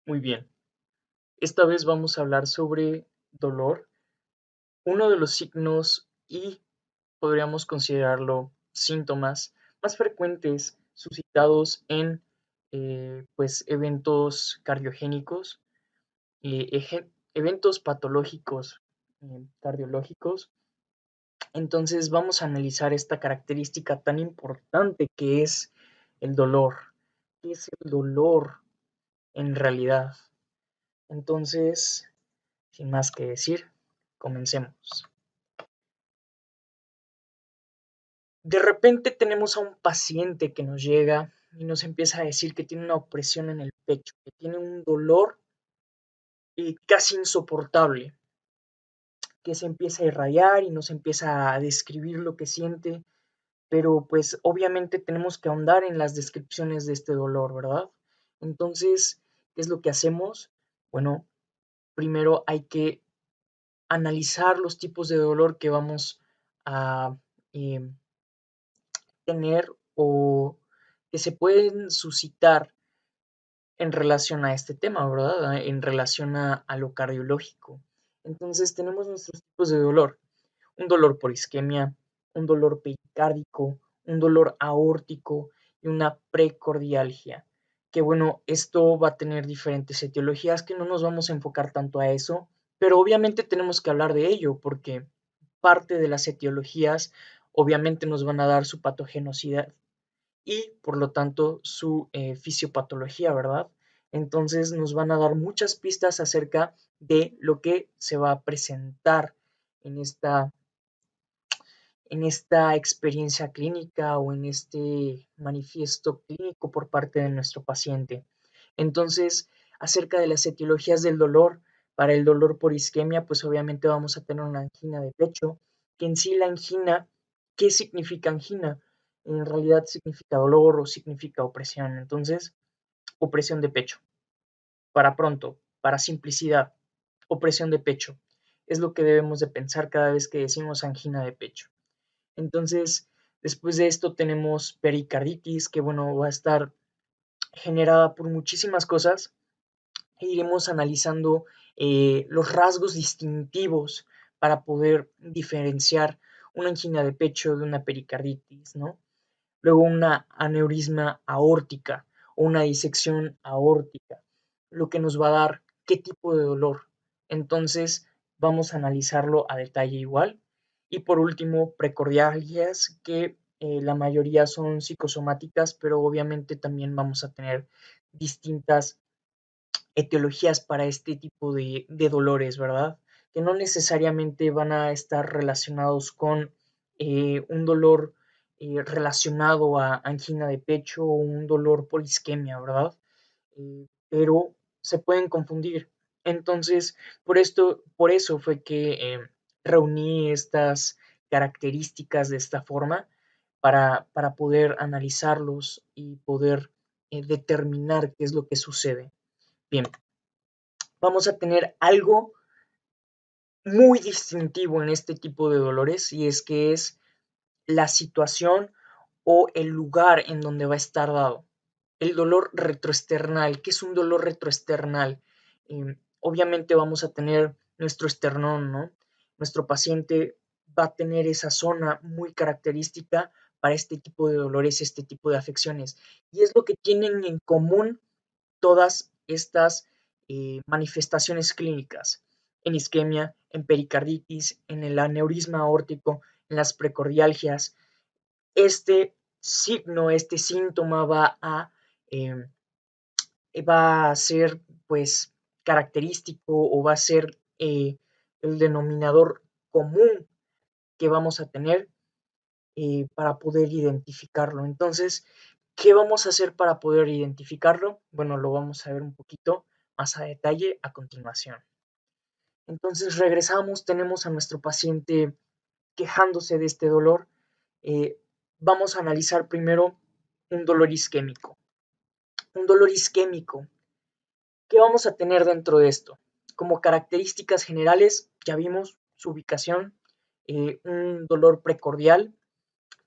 Muy bien, esta vez vamos a hablar sobre dolor, uno de los signos y podríamos considerarlo síntomas más frecuentes suscitados en eventos cardiogénicos, eventos patológicos cardiológicos. Entonces vamos a analizar esta característica tan importante que es el dolor. ¿Qué es el dolor en realidad? Entonces, sin más que decir, comencemos. De repente tenemos a un paciente que nos llega y nos empieza a decir que tiene una opresión en el pecho, que tiene un dolor casi insoportable, que se empieza a irradiar y nos empieza a describir lo que siente, pero pues obviamente tenemos que ahondar en las descripciones de este dolor, ¿verdad? Entonces, ¿qué es lo que hacemos? Bueno, primero hay que analizar los tipos de dolor que vamos a eh, tener o que se pueden suscitar en relación a este tema, ¿verdad? En relación a lo cardiológico. Entonces tenemos nuestros tipos de dolor. Un dolor por isquemia, un dolor pericárdico, un dolor aórtico y una precordialgia. Que bueno, esto va a tener diferentes etiologías que no nos vamos a enfocar tanto a eso, pero obviamente tenemos que hablar de ello porque parte de las etiologías obviamente nos van a dar su patogenosidad y por lo tanto su fisiopatología, ¿verdad? Entonces nos van a dar muchas pistas acerca de lo que se va a presentar en esta experiencia clínica o en este manifiesto clínico por parte de nuestro paciente. Entonces, acerca de las etiologías del dolor, para el dolor por isquemia, pues obviamente vamos a tener una angina de pecho, que en sí la angina, ¿qué significa angina? En realidad significa dolor o significa opresión. Entonces, opresión de pecho. Para pronto, para simplicidad, opresión de pecho. Es lo que debemos de pensar cada vez que decimos angina de pecho. Entonces, después de esto tenemos pericarditis, que bueno, va a estar generada por muchísimas cosas e iremos analizando los rasgos distintivos para poder diferenciar una angina de pecho de una pericarditis, ¿no? Luego una aneurisma aórtica o una disección aórtica, lo que nos va a dar qué tipo de dolor. Entonces vamos a analizarlo a detalle igual. Y por último, precordialgias, que la mayoría son psicosomáticas, pero obviamente también vamos a tener distintas etiologías para este tipo de dolores, ¿verdad? Que no necesariamente van a estar relacionados con un dolor relacionado a angina de pecho o un dolor por isquemia, ¿verdad? Pero se pueden confundir. Entonces, por eso fue que reuní estas características de esta forma para poder analizarlos y poder determinar qué es lo que sucede. Bien, vamos a tener algo muy distintivo en este tipo de dolores y es que es la situación o el lugar en donde va a estar dado. El dolor retroesternal. ¿Qué es un dolor retroesternal? Obviamente vamos a tener nuestro esternón, ¿no? Nuestro paciente va a tener esa zona muy característica para este tipo de dolores, este tipo de afecciones. Y es lo que tienen en común todas estas manifestaciones clínicas, en isquemia, en pericarditis, en el aneurisma aórtico, en las precordialgias. Este signo, este síntoma eh, va a ser pues característico o va a ser el denominador común que vamos a tener para poder identificarlo. Entonces, ¿qué vamos a hacer para poder identificarlo? Bueno, lo vamos a ver un poquito más a detalle a continuación. Entonces, regresamos, tenemos a nuestro paciente quejándose de este dolor. Eh, Vamos a analizar primero un dolor isquémico. Un dolor isquémico. ¿Qué vamos a tener dentro de esto? Como características generales, ya vimos su ubicación, un dolor precordial,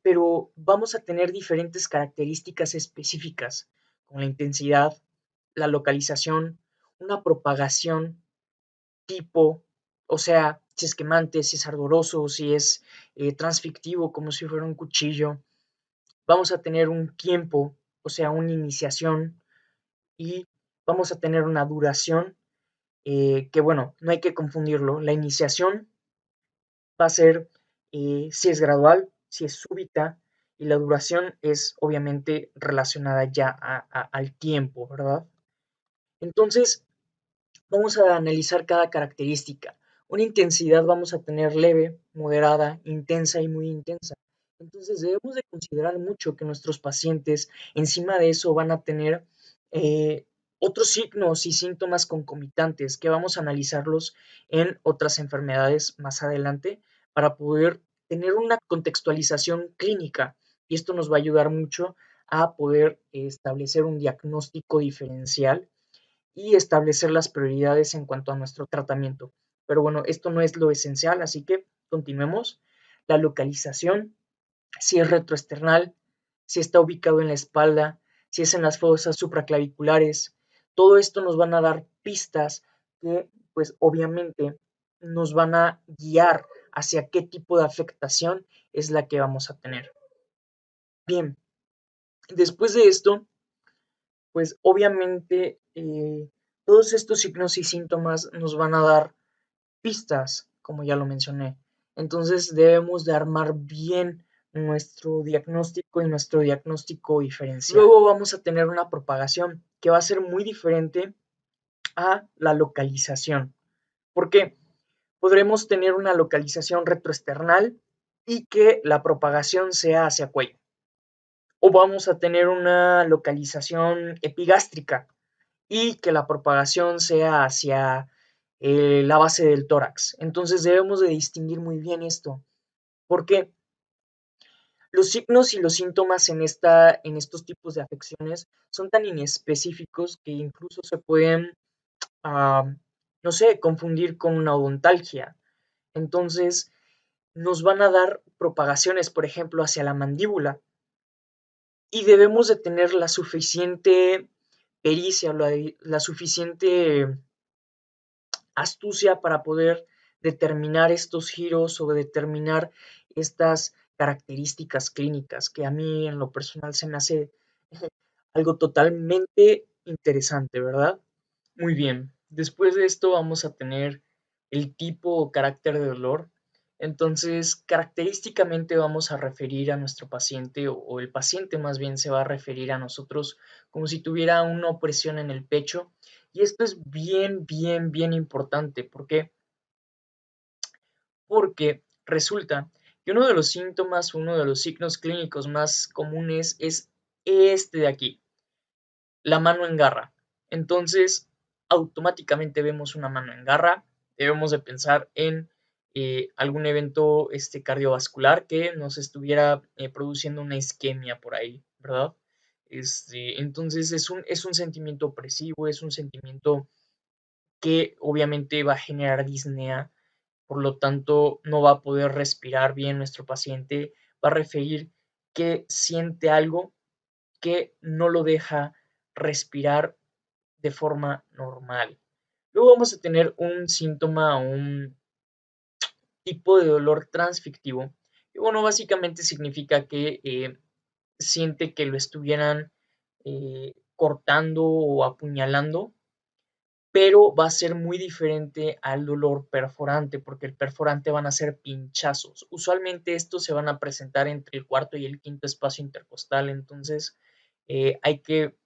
pero vamos a tener diferentes características específicas, como la intensidad, la localización, una propagación tipo, o sea, si es quemante, si es ardoroso, si es transfictivo, como si fuera un cuchillo. Vamos a tener un tiempo, o sea, una iniciación, y vamos a tener una duración que, bueno, no hay que confundirlo. La iniciación va a ser si es gradual, si es súbita, y la duración es obviamente relacionada ya al tiempo, ¿verdad? Entonces, vamos a analizar cada característica. Una intensidad vamos a tener leve, moderada, intensa y muy intensa. Entonces debemos de considerar mucho que nuestros pacientes encima de eso van a tener eh, otros signos y síntomas concomitantes que vamos a analizarlos en otras enfermedades más adelante para poder tener una contextualización clínica, y esto nos va a ayudar mucho a poder establecer un diagnóstico diferencial y establecer las prioridades en cuanto a nuestro tratamiento. Pero bueno, esto no es lo esencial, así que continuemos. La localización, si es retroesternal, si está ubicado en la espalda, si es en las fosas supraclaviculares, todo esto nos van a dar pistas que pues obviamente nos van a guiar hacia qué tipo de afectación es la que vamos a tener. Bien, después de esto, pues obviamente todos estos signos y síntomas nos van a dar pistas, como ya lo mencioné. Entonces debemos de armar bien nuestro diagnóstico y nuestro diagnóstico diferencial. Luego vamos a tener una propagación que va a ser muy diferente a la localización. ¿Por qué? Podremos tener una localización retroesternal y que la propagación sea hacia cuello. O vamos a tener una localización epigástrica y que la propagación sea hacia la base del tórax. Entonces debemos de distinguir muy bien esto, porque los signos y los síntomas en estos tipos de afecciones son tan inespecíficos que incluso se pueden, no sé, confundir con una odontalgia. Entonces nos van a dar propagaciones, por ejemplo, hacia la mandíbula, y debemos de tener la suficiente pericia, la suficiente astucia para poder determinar estos giros o determinar estas características clínicas que a mí en lo personal se me hace algo totalmente interesante, ¿verdad? Muy bien, después de esto vamos a tener el tipo o carácter de dolor. Entonces, característicamente vamos a referir a nuestro paciente o el paciente más bien se va a referir a nosotros como si tuviera una opresión en el pecho. Y esto es bien, bien, bien importante. ¿Por qué? Porque resulta que uno de los síntomas, uno de los signos clínicos más comunes es este de aquí, la mano en garra. Entonces, automáticamente vemos una mano en garra, debemos de pensar en algún evento cardiovascular que nos estuviera produciendo una isquemia por ahí, ¿verdad? Entonces es un sentimiento opresivo, es un sentimiento que obviamente va a generar disnea, por lo tanto no va a poder respirar bien nuestro paciente, va a referir que siente algo que no lo deja respirar de forma normal. Luego vamos a tener un síntoma, un tipo de dolor transfictivo. Y bueno, básicamente significa que siente que lo estuvieran cortando o apuñalando, pero va a ser muy diferente al dolor perforante, porque el perforante van a ser pinchazos. Usualmente estos se van a presentar entre el cuarto y el quinto espacio intercostal, entonces hay que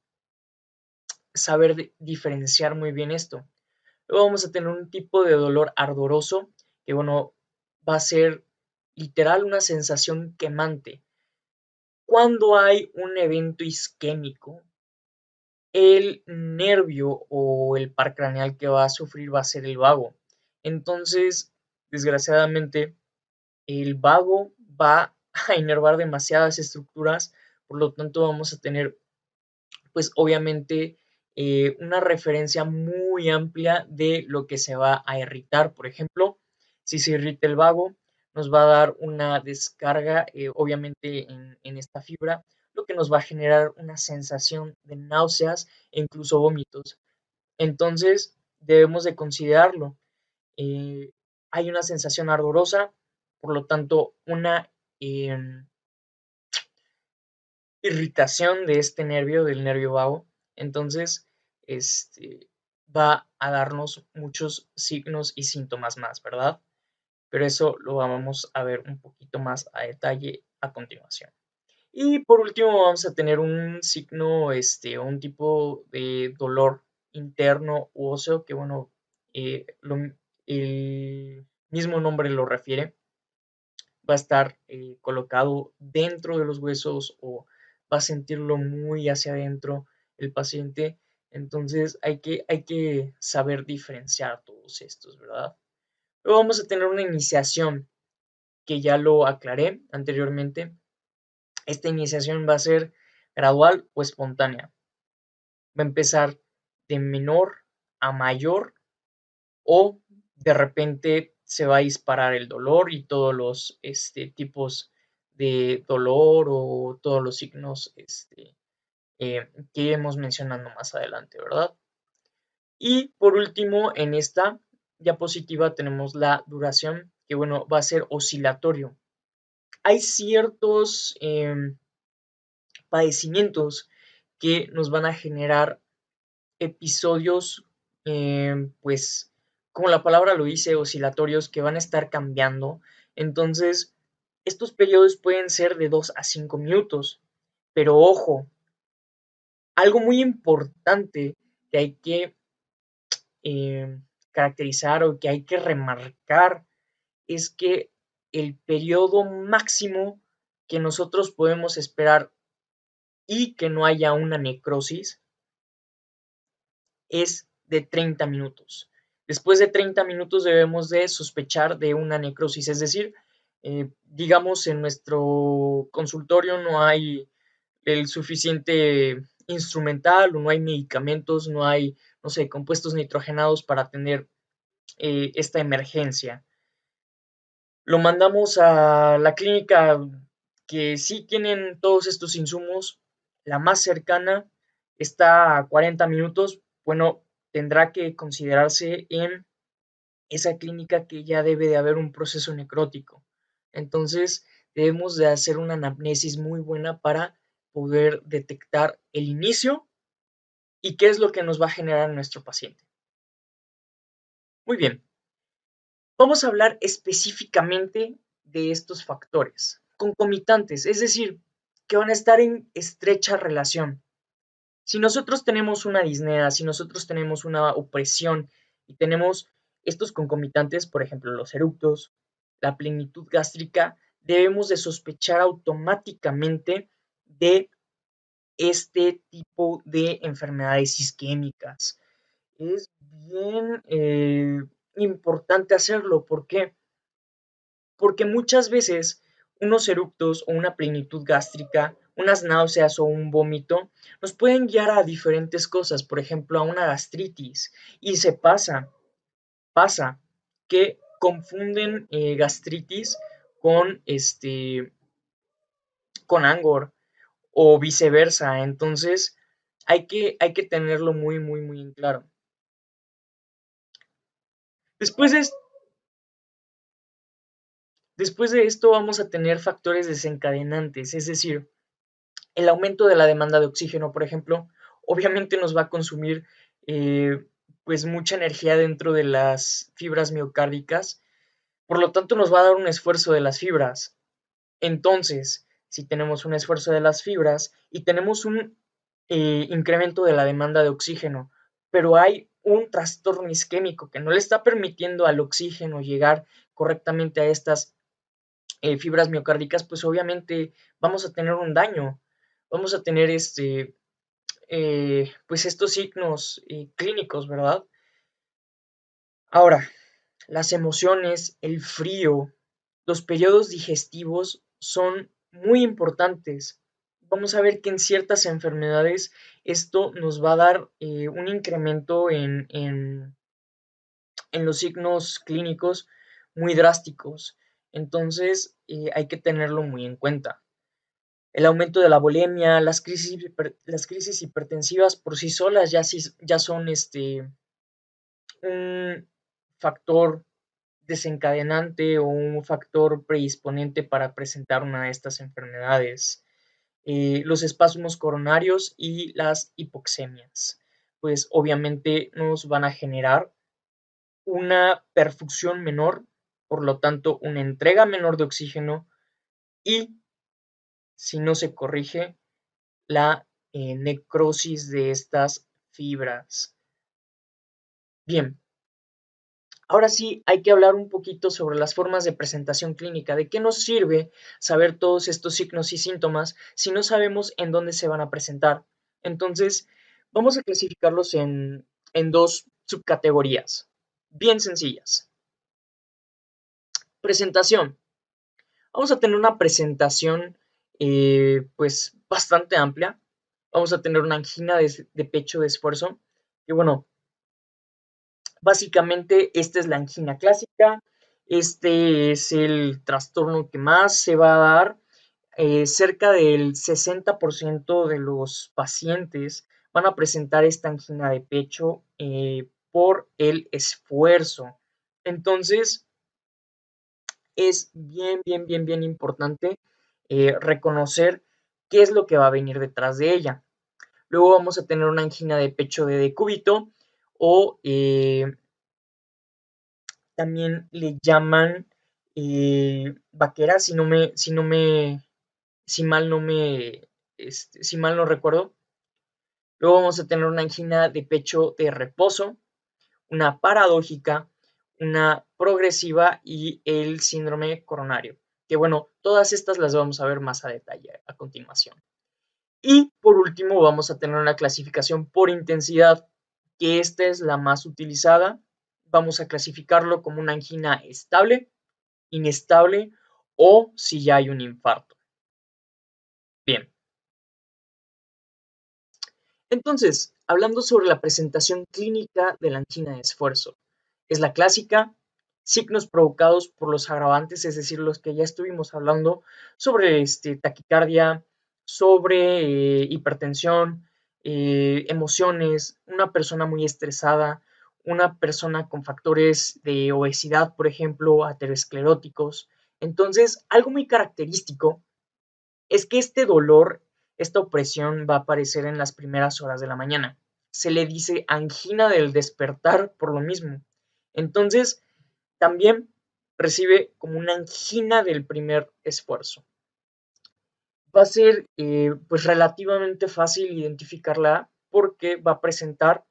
saber diferenciar muy bien esto. Luego vamos a tener un tipo de dolor ardoroso, que bueno, va a ser literal una sensación quemante. Cuando hay un evento isquémico, el nervio o el par craneal que va a sufrir va a ser el vago. Entonces, desgraciadamente, el vago va a inervar demasiadas estructuras, por lo tanto vamos a tener pues obviamente una referencia muy amplia de lo que se va a irritar. Por ejemplo, si se irrita el vago, nos va a dar una descarga, obviamente, en esta fibra, lo que nos va a generar una sensación de náuseas e incluso vómitos. Entonces, debemos de considerarlo. Hay una sensación ardorosa, por lo tanto, una irritación de este nervio, del nervio vago. Entonces, este, va a darnos muchos signos y síntomas más, ¿verdad? Pero eso lo vamos a ver un poquito más a detalle a continuación. Y por último vamos a tener un signo, un tipo de dolor interno u óseo que, bueno, el mismo nombre lo refiere, va a estar colocado dentro de los huesos o va a sentirlo muy hacia adentro el paciente. Entonces hay que saber diferenciar todos estos, ¿verdad? Luego vamos a tener una iniciación que ya lo aclaré anteriormente. Esta iniciación va a ser gradual o espontánea. Va a empezar de menor a mayor o de repente se va a disparar el dolor y todos los tipos de dolor o todos los signos que iremos mencionando más adelante, ¿verdad? Y por último, en esta diapositiva tenemos la duración, que bueno, va a ser oscilatorio. Hay ciertos padecimientos que nos van a generar episodios, pues, como la palabra lo dice, oscilatorios, que van a estar cambiando. Entonces, estos periodos pueden ser de 2 a 5 minutos. Pero ojo, algo muy importante que hay que caracterizar o que hay que remarcar es que el periodo máximo que nosotros podemos esperar y que no haya una necrosis es de 30 minutos. Después de 30 minutos debemos de sospechar de una necrosis, es decir, digamos en nuestro consultorio no hay el suficiente instrumental o no hay medicamentos, no hay, no sé, compuestos nitrogenados para atender esta emergencia. Lo mandamos a la clínica que sí tienen todos estos insumos, la más cercana está a 40 minutos, bueno, tendrá que considerarse en esa clínica que ya debe de haber un proceso necrótico. Entonces, debemos de hacer una anamnesis muy buena para poder detectar el inicio y qué es lo que nos va a generar nuestro paciente. Muy bien, vamos a hablar específicamente de estos factores concomitantes, es decir, que van a estar en estrecha relación. Si nosotros tenemos una disnea, si nosotros tenemos una opresión y tenemos estos concomitantes, por ejemplo, los eructos, la plenitud gástrica, debemos de sospechar automáticamente de este tipo de enfermedades isquémicas. Es bien importante hacerlo. ¿Por qué? Porque muchas veces unos eructos o una plenitud gástrica, unas náuseas o un vómito nos pueden guiar a diferentes cosas, por ejemplo, a una gastritis. Y se pasa que confunden gastritis con con angor o viceversa. Entonces, hay que tenerlo muy, muy, muy en claro. Después de, después de esto vamos a tener factores desencadenantes, es decir, el aumento de la demanda de oxígeno, por ejemplo, obviamente nos va a consumir pues mucha energía dentro de las fibras miocárdicas, por lo tanto nos va a dar un esfuerzo de las fibras. Entonces, si tenemos un esfuerzo de las fibras y tenemos un incremento de la demanda de oxígeno, pero hay un trastorno isquémico que no le está permitiendo al oxígeno llegar correctamente a estas fibras miocárdicas, pues obviamente vamos a tener un daño, vamos a tener pues estos signos clínicos, ¿verdad? Ahora, las emociones, el frío, los periodos digestivos son muy importantes. Vamos a ver que en ciertas enfermedades esto nos va a dar un incremento en los signos clínicos muy drásticos. Entonces hay que tenerlo muy en cuenta. El aumento de la bulimia, las crisis hipertensivas por sí solas ya son un factor desencadenante o un factor predisponente para presentar una de estas enfermedades. Los espasmos coronarios y las hipoxemias, pues obviamente nos van a generar una perfusión menor, por lo tanto una entrega menor de oxígeno y, si no se corrige, la necrosis de estas fibras. Bien, ahora sí hay que hablar un poquito sobre las formas de presentación clínica. ¿De qué nos sirve saber todos estos signos y síntomas si no sabemos en dónde se van a presentar? Entonces, vamos a clasificarlos en dos subcategorías, bien sencillas. Presentación. Vamos a tener una presentación pues bastante amplia. Vamos a tener una angina de pecho de esfuerzo. Y bueno, básicamente esta es la angina clásica. Este es el trastorno que más se va a dar. Cerca del 60% de los pacientes van a presentar esta angina de pecho por el esfuerzo. Entonces, es bien importante reconocer qué es lo que va a venir detrás de ella. Luego vamos a tener una angina de pecho de decúbito o también le llaman vaquera, si mal no recuerdo. Luego vamos a tener una angina de pecho de reposo, una paradójica, una progresiva y el síndrome coronario. Que bueno, todas estas las vamos a ver más a detalle a continuación. Y por último vamos a tener una clasificación por intensidad, que esta es la más utilizada. Vamos a clasificarlo como una angina estable, inestable o si ya hay un infarto. Bien. Entonces, hablando sobre la presentación clínica de la angina de esfuerzo, es la clásica, signos provocados por los agravantes, es decir, los que ya estuvimos hablando sobre taquicardia, sobre hipertensión, emociones, una persona muy estresada, una persona con factores de obesidad, por ejemplo, ateroscleróticos. Entonces, algo muy característico es que este dolor, esta opresión va a aparecer en las primeras horas de la mañana. Se le dice angina del despertar por lo mismo. Entonces, también recibe como una angina del primer esfuerzo. Va a ser pues relativamente fácil identificarla porque va a presentar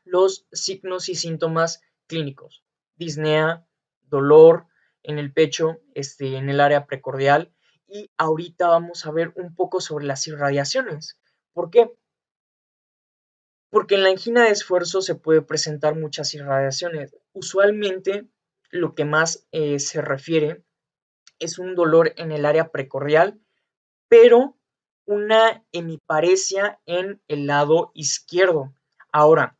los signos y síntomas clínicos: disnea, dolor en el pecho, en el área precordial. Y ahorita vamos a ver un poco sobre las irradiaciones. ¿Por qué? Porque en la angina de esfuerzo se puede presentar muchas irradiaciones. Usualmente lo que más se refiere es un dolor en el área precordial, pero una hemiparesia en el lado izquierdo. Ahora,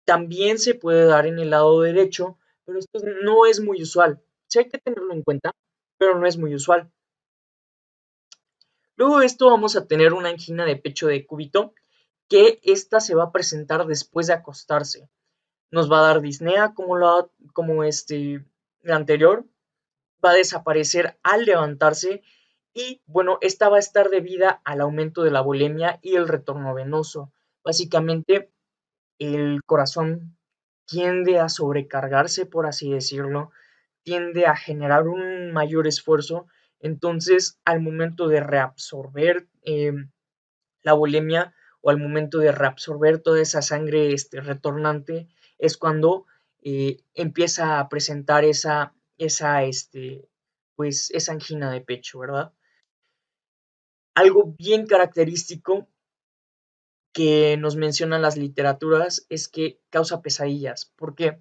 también se puede dar en el lado derecho, pero esto no es muy usual. Sí hay que tenerlo en cuenta, pero no es muy usual. Luego de esto vamos a tener una angina de pecho de cúbito, que esta se va a presentar después de acostarse. Nos va a dar disnea como la anterior, va a desaparecer al levantarse y bueno, esta va a estar debida al aumento de la bulimia y el retorno venoso. Básicamente, el corazón tiende a sobrecargarse, por así decirlo, tiende a generar un mayor esfuerzo. Entonces, al momento de reabsorber la bulimia o al momento de reabsorber toda esa sangre retornante, es cuando empieza a presentar pues, esa angina de pecho, ¿verdad? Algo bien característico que nos mencionan las literaturas es que causa pesadillas. ¿Por qué?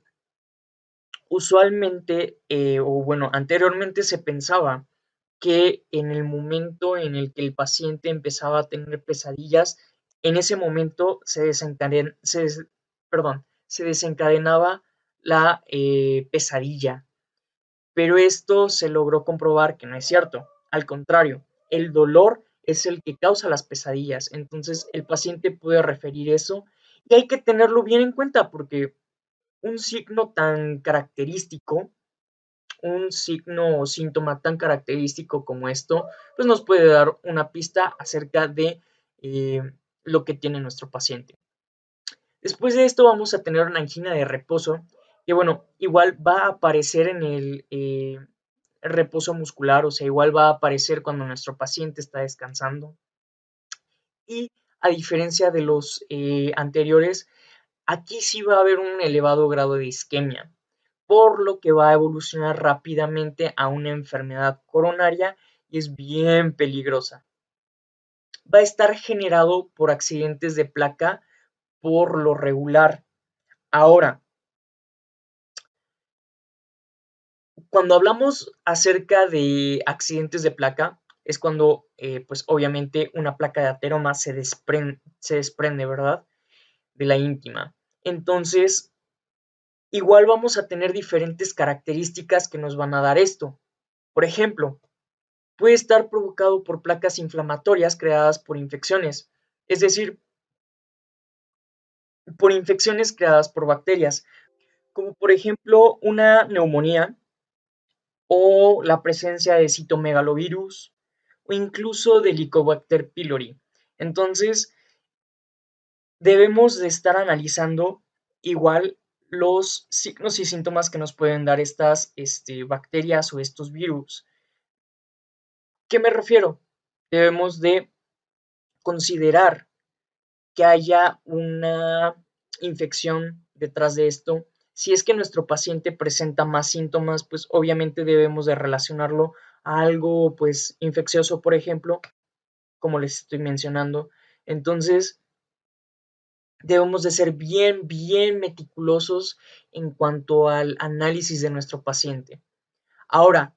Usualmente, o bueno, anteriormente se pensaba que en el momento en el que el paciente empezaba a tener pesadillas, en ese momento se desencadenaba la pesadilla. Pero esto se logró comprobar que no es cierto. Al contrario, el dolor es el que causa las pesadillas. Entonces el paciente puede referir eso y hay que tenerlo bien en cuenta porque un signo tan característico, un signo o síntoma tan característico como esto, pues nos puede dar una pista acerca de lo que tiene nuestro paciente. Después de esto vamos a tener una angina de reposo, que bueno, igual va a aparecer en el reposo muscular, o sea, igual va a aparecer cuando nuestro paciente está descansando. Y a diferencia de los anteriores, aquí sí va a haber un elevado grado de isquemia, por lo que va a evolucionar rápidamente a una enfermedad coronaria y es bien peligrosa. Va a estar generado por accidentes de placa por lo regular. Ahora, cuando hablamos acerca de accidentes de placa, es cuando, pues obviamente, una placa de ateroma se desprende, ¿verdad? De la íntima. Entonces, igual vamos a tener diferentes características que nos van a dar esto. Por ejemplo, puede estar provocado por placas inflamatorias creadas por infecciones, es decir, por infecciones creadas por bacterias, como por ejemplo una neumonía o la presencia de citomegalovirus o incluso de Helicobacter pylori. Entonces, debemos de estar analizando igual los signos y síntomas que nos pueden dar estas bacterias o estos virus. ¿Qué me refiero? Debemos de considerar que haya una infección detrás de esto. Si es que nuestro paciente presenta más síntomas, pues obviamente debemos de relacionarlo a algo pues infeccioso, por ejemplo, como les estoy mencionando. Entonces, debemos de ser bien meticulosos en cuanto al análisis de nuestro paciente. Ahora,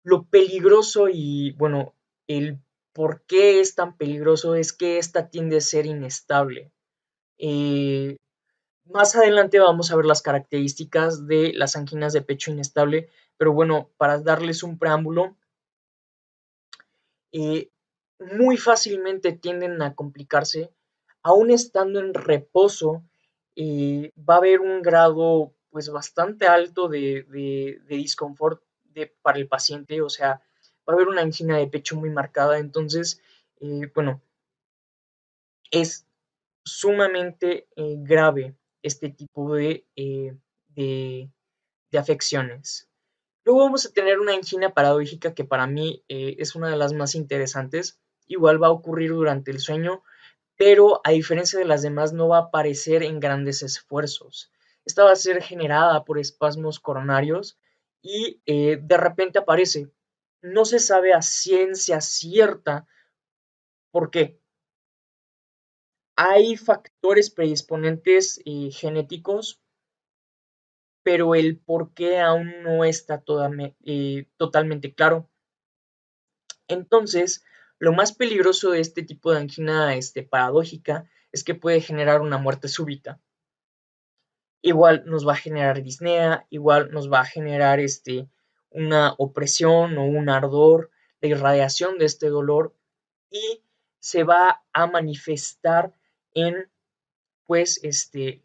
lo peligroso y bueno, el por qué es tan peligroso es que esta tiende a ser inestable. Eh, Más adelante vamos a ver las características de las anginas de pecho inestable, pero bueno, para darles un preámbulo, eh, muy fácilmente tienden a complicarse, aún estando en reposo, va a haber un grado pues bastante alto de disconfort para el paciente, o sea, va a haber una angina de pecho muy marcada, entonces, bueno, es sumamente grave este tipo de, de afecciones. Luego vamos a tener una angina paradójica que para mí es una de las más interesantes. Igual va a ocurrir durante el sueño, pero a diferencia de las demás no va a aparecer en grandes esfuerzos. Esta va a ser generada por espasmos coronarios y de repente aparece. No se sabe a ciencia cierta por qué. Hay factores predisponentes genéticos, pero el por qué aún no está totalmente claro. Entonces, lo más peligroso de este tipo de angina paradójica es que puede generar una muerte súbita. Igual nos va a generar disnea, igual nos va a generar una opresión o un ardor, la irradiación de este dolor y se va a manifestar en pues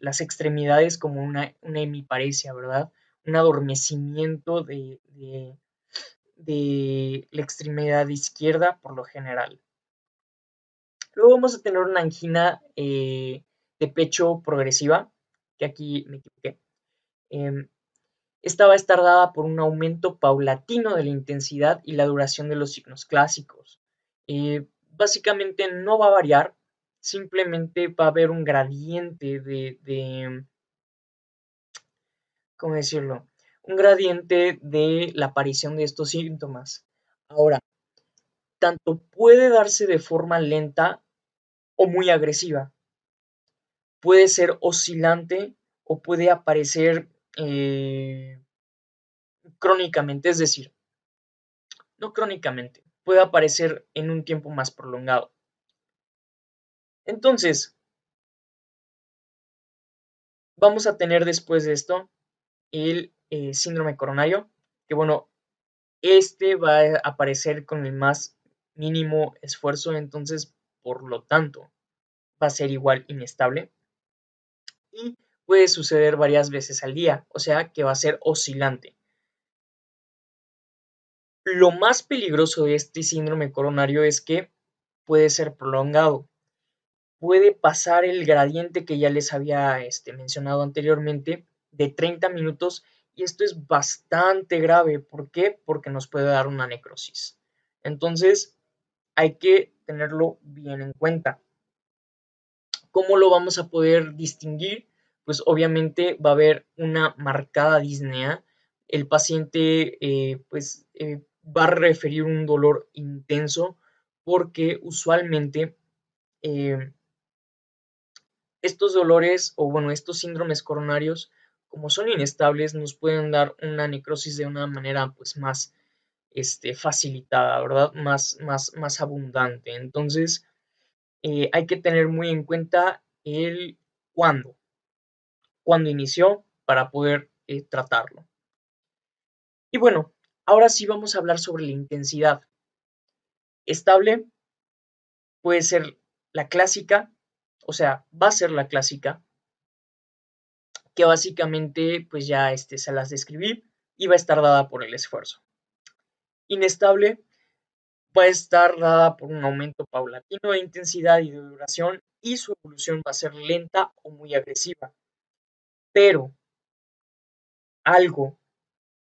las extremidades como una hemiparesia, ¿verdad? Un adormecimiento de la extremidad izquierda por lo general. Luego vamos a tener una angina de pecho progresiva, que aquí me equivoqué. Eh, Esta va a estar dada por un aumento paulatino de la intensidad y la duración de los signos clásicos. Básicamente no va a variar, simplemente va a haber un gradiente ¿cómo decirlo? Un gradiente de la aparición de estos síntomas. Ahora, tanto puede darse de forma lenta o muy agresiva. Puede ser oscilante o puede aparecer crónicamente, es decir, no crónicamente, puede aparecer en un tiempo más prolongado. Entonces, vamos a tener después de esto el síndrome coronario, que bueno, este va a aparecer con el más mínimo esfuerzo, entonces por lo tanto va a ser igual inestable y puede suceder varias veces al día, o sea que va a ser oscilante. Lo más peligroso de este síndrome coronario es que puede ser prolongado. Puede pasar el gradiente que ya les había mencionado anteriormente de 30 minutos y esto es bastante grave. ¿Por qué? Porque nos puede dar una necrosis. Entonces hay que tenerlo bien en cuenta. ¿Cómo lo vamos a poder distinguir? Pues obviamente va a haber una marcada disnea. El paciente va a referir un dolor intenso porque usualmente eh, estos dolores o bueno, estos síndromes coronarios, como son inestables, nos pueden dar una necrosis de una manera pues más facilitada, ¿verdad? Más abundante. Entonces, hay que tener muy en cuenta el cuándo, cuándo inició para poder tratarlo. Y bueno, ahora sí vamos a hablar sobre la intensidad. Estable puede ser la clásica, o sea, va a ser la clásica, que básicamente pues ya se las describí y va a estar dada por el esfuerzo. Inestable va a estar dada por un aumento paulatino de intensidad y de duración y su evolución va a ser lenta o muy agresiva. Pero algo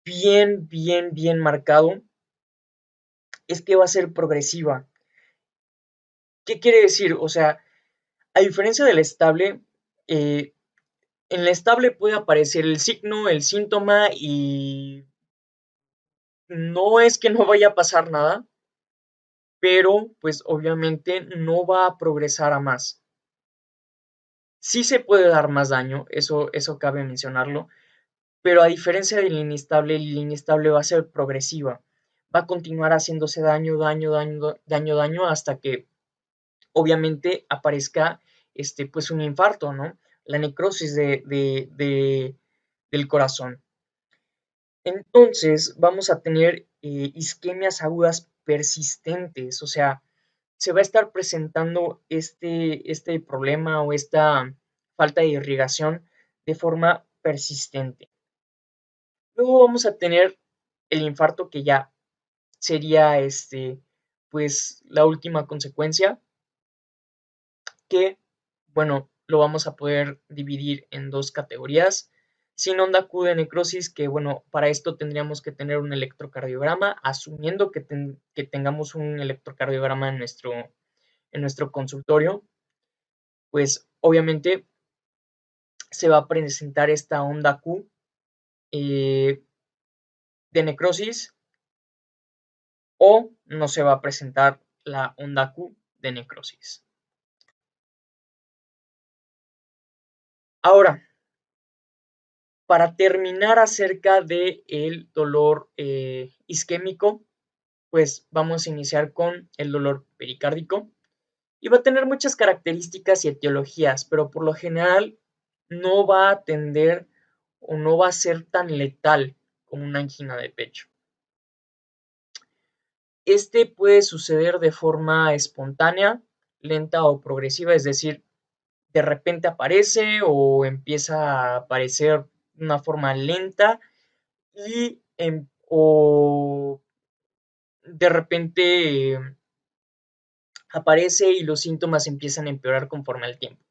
bien marcado es que va a ser progresiva. ¿Qué quiere decir? O sea, a diferencia del estable, en la estable puede aparecer el signo, el síntoma y no es que no vaya a pasar nada, pero pues obviamente no va a progresar a más. Sí se puede dar más daño, eso cabe mencionarlo, pero a diferencia del inestable, el inestable va a ser progresiva. Va a continuar haciéndose daño hasta que obviamente aparezca pues un infarto, ¿no? La necrosis del corazón. Entonces vamos a tener isquemias agudas persistentes, o sea, se va a estar presentando este problema o esta falta de irrigación de forma persistente. Luego vamos a tener el infarto que ya sería pues la última consecuencia que, bueno, lo vamos a poder dividir en dos categorías. Sin onda Q de necrosis, que bueno, para esto tendríamos que tener un electrocardiograma, asumiendo que tengamos un electrocardiograma en nuestro consultorio, pues obviamente se va a presentar esta onda Q de necrosis o no se va a presentar la onda Q de necrosis. Ahora, para terminar acerca del dolor isquémico, pues vamos a iniciar con el dolor pericárdico y va a tener muchas características y etiologías, pero por lo general no va a tender o no va a ser tan letal como una angina de pecho. Este puede suceder de forma espontánea, lenta o progresiva, es decir, de repente aparece o empieza a aparecer de una forma lenta o de repente aparece y los síntomas empiezan a empeorar conforme al tiempo.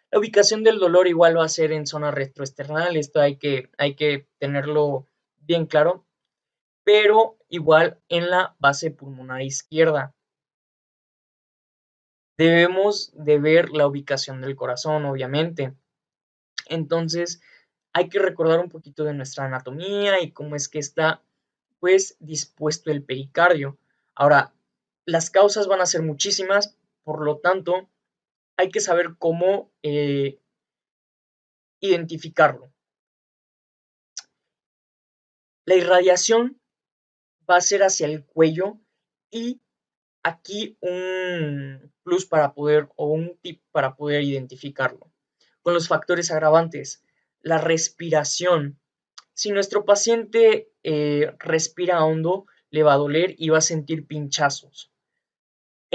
La ubicación del dolor igual va a ser en zona retroesternal, esto hay que tenerlo bien claro, pero igual en la base pulmonar izquierda. Debemos de ver la ubicación del corazón, obviamente. Entonces, hay que recordar un poquito de nuestra anatomía y cómo es que está, pues, dispuesto el pericardio. Ahora, las causas van a ser muchísimas, por lo tanto, hay que saber cómo identificarlo. La irradiación va a ser hacia el cuello y aquí un plus para poder o un tip para poder identificarlo. Con los factores agravantes, la respiración. Si nuestro paciente respira hondo, le va a doler y va a sentir pinchazos.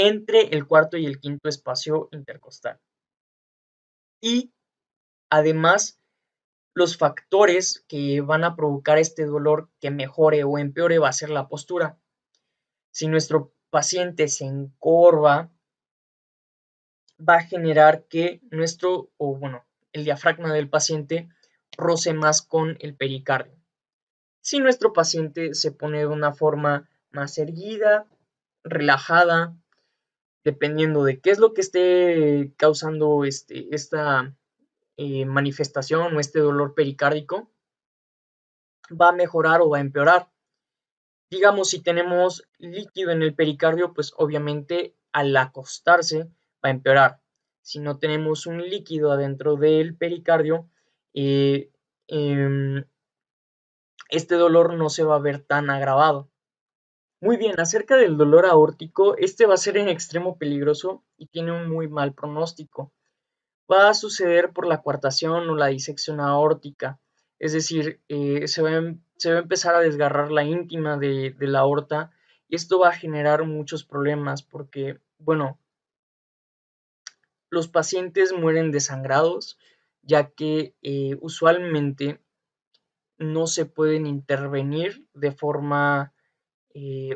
entre el cuarto y el quinto espacio intercostal. Y además, los factores que van a provocar este dolor que mejore o empeore va a ser la postura. Si nuestro paciente se encorva, va a generar que el diafragma del paciente roce más con el pericardio. Si nuestro paciente se pone de una forma más erguida, relajada, dependiendo de qué es lo que esté causando esta manifestación o este dolor pericárdico, va a mejorar o va a empeorar. Digamos, si tenemos líquido en el pericardio, pues obviamente al acostarse va a empeorar. Si no tenemos un líquido adentro del pericardio, eh, eh, este dolor no se va a ver tan agravado. Muy bien, acerca del dolor aórtico, este va a ser en extremo peligroso y tiene un muy mal pronóstico. Va a suceder por la coartación o la disección aórtica, es decir, se va a empezar a desgarrar la íntima de la aorta y esto va a generar muchos problemas porque, bueno, los pacientes mueren desangrados ya que usualmente no se pueden intervenir de forma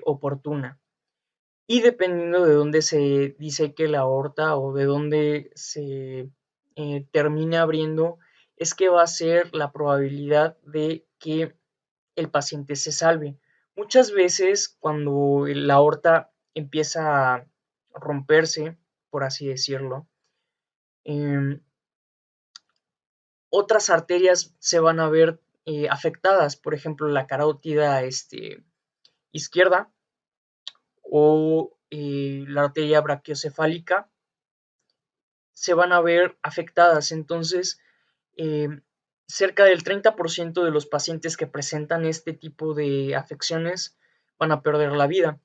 oportuna. Y dependiendo de dónde se diseque la aorta o de dónde se termine abriendo, es que va a ser la probabilidad de que el paciente se salve. Muchas veces cuando la aorta empieza a romperse, por así decirlo, eh, otras arterias se van a ver afectadas, por ejemplo, la carótida izquierda o la arteria brachiocefálica se van a ver afectadas. Entonces, eh, cerca del 30% de los pacientes que presentan este tipo de afecciones van a perder la vida.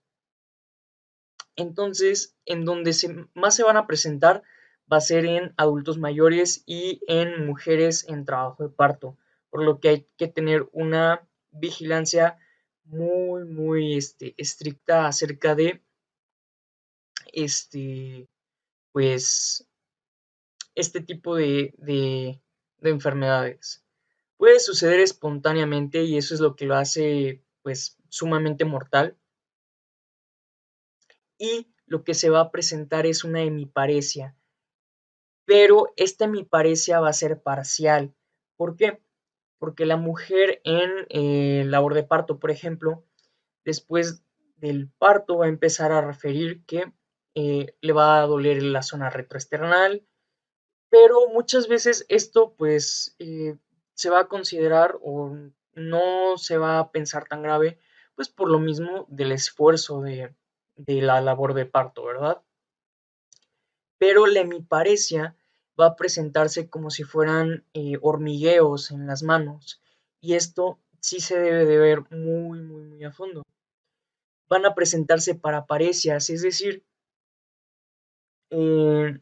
Entonces, en donde más se van a presentar va a ser en adultos mayores y en mujeres en trabajo de parto, por lo que hay que tener una vigilancia muy estricta acerca de este, pues, este tipo de enfermedades. Puede suceder espontáneamente y eso es lo que lo hace pues sumamente mortal. Y lo que se va a presentar es una hemiparesia, pero esta hemiparesia va a ser parcial. ¿Por qué? Porque la mujer en labor de parto, por ejemplo, después del parto va a empezar a referir que le va a doler la zona retroesternal, pero muchas veces esto pues se va a considerar o no se va a pensar tan grave, pues por lo mismo del esfuerzo de la labor de parto, ¿verdad? Pero la hemiparesia va a presentarse como si fueran hormigueos en las manos y esto sí se debe de ver muy a fondo. Van a presentarse paraparesias, es decir, eh,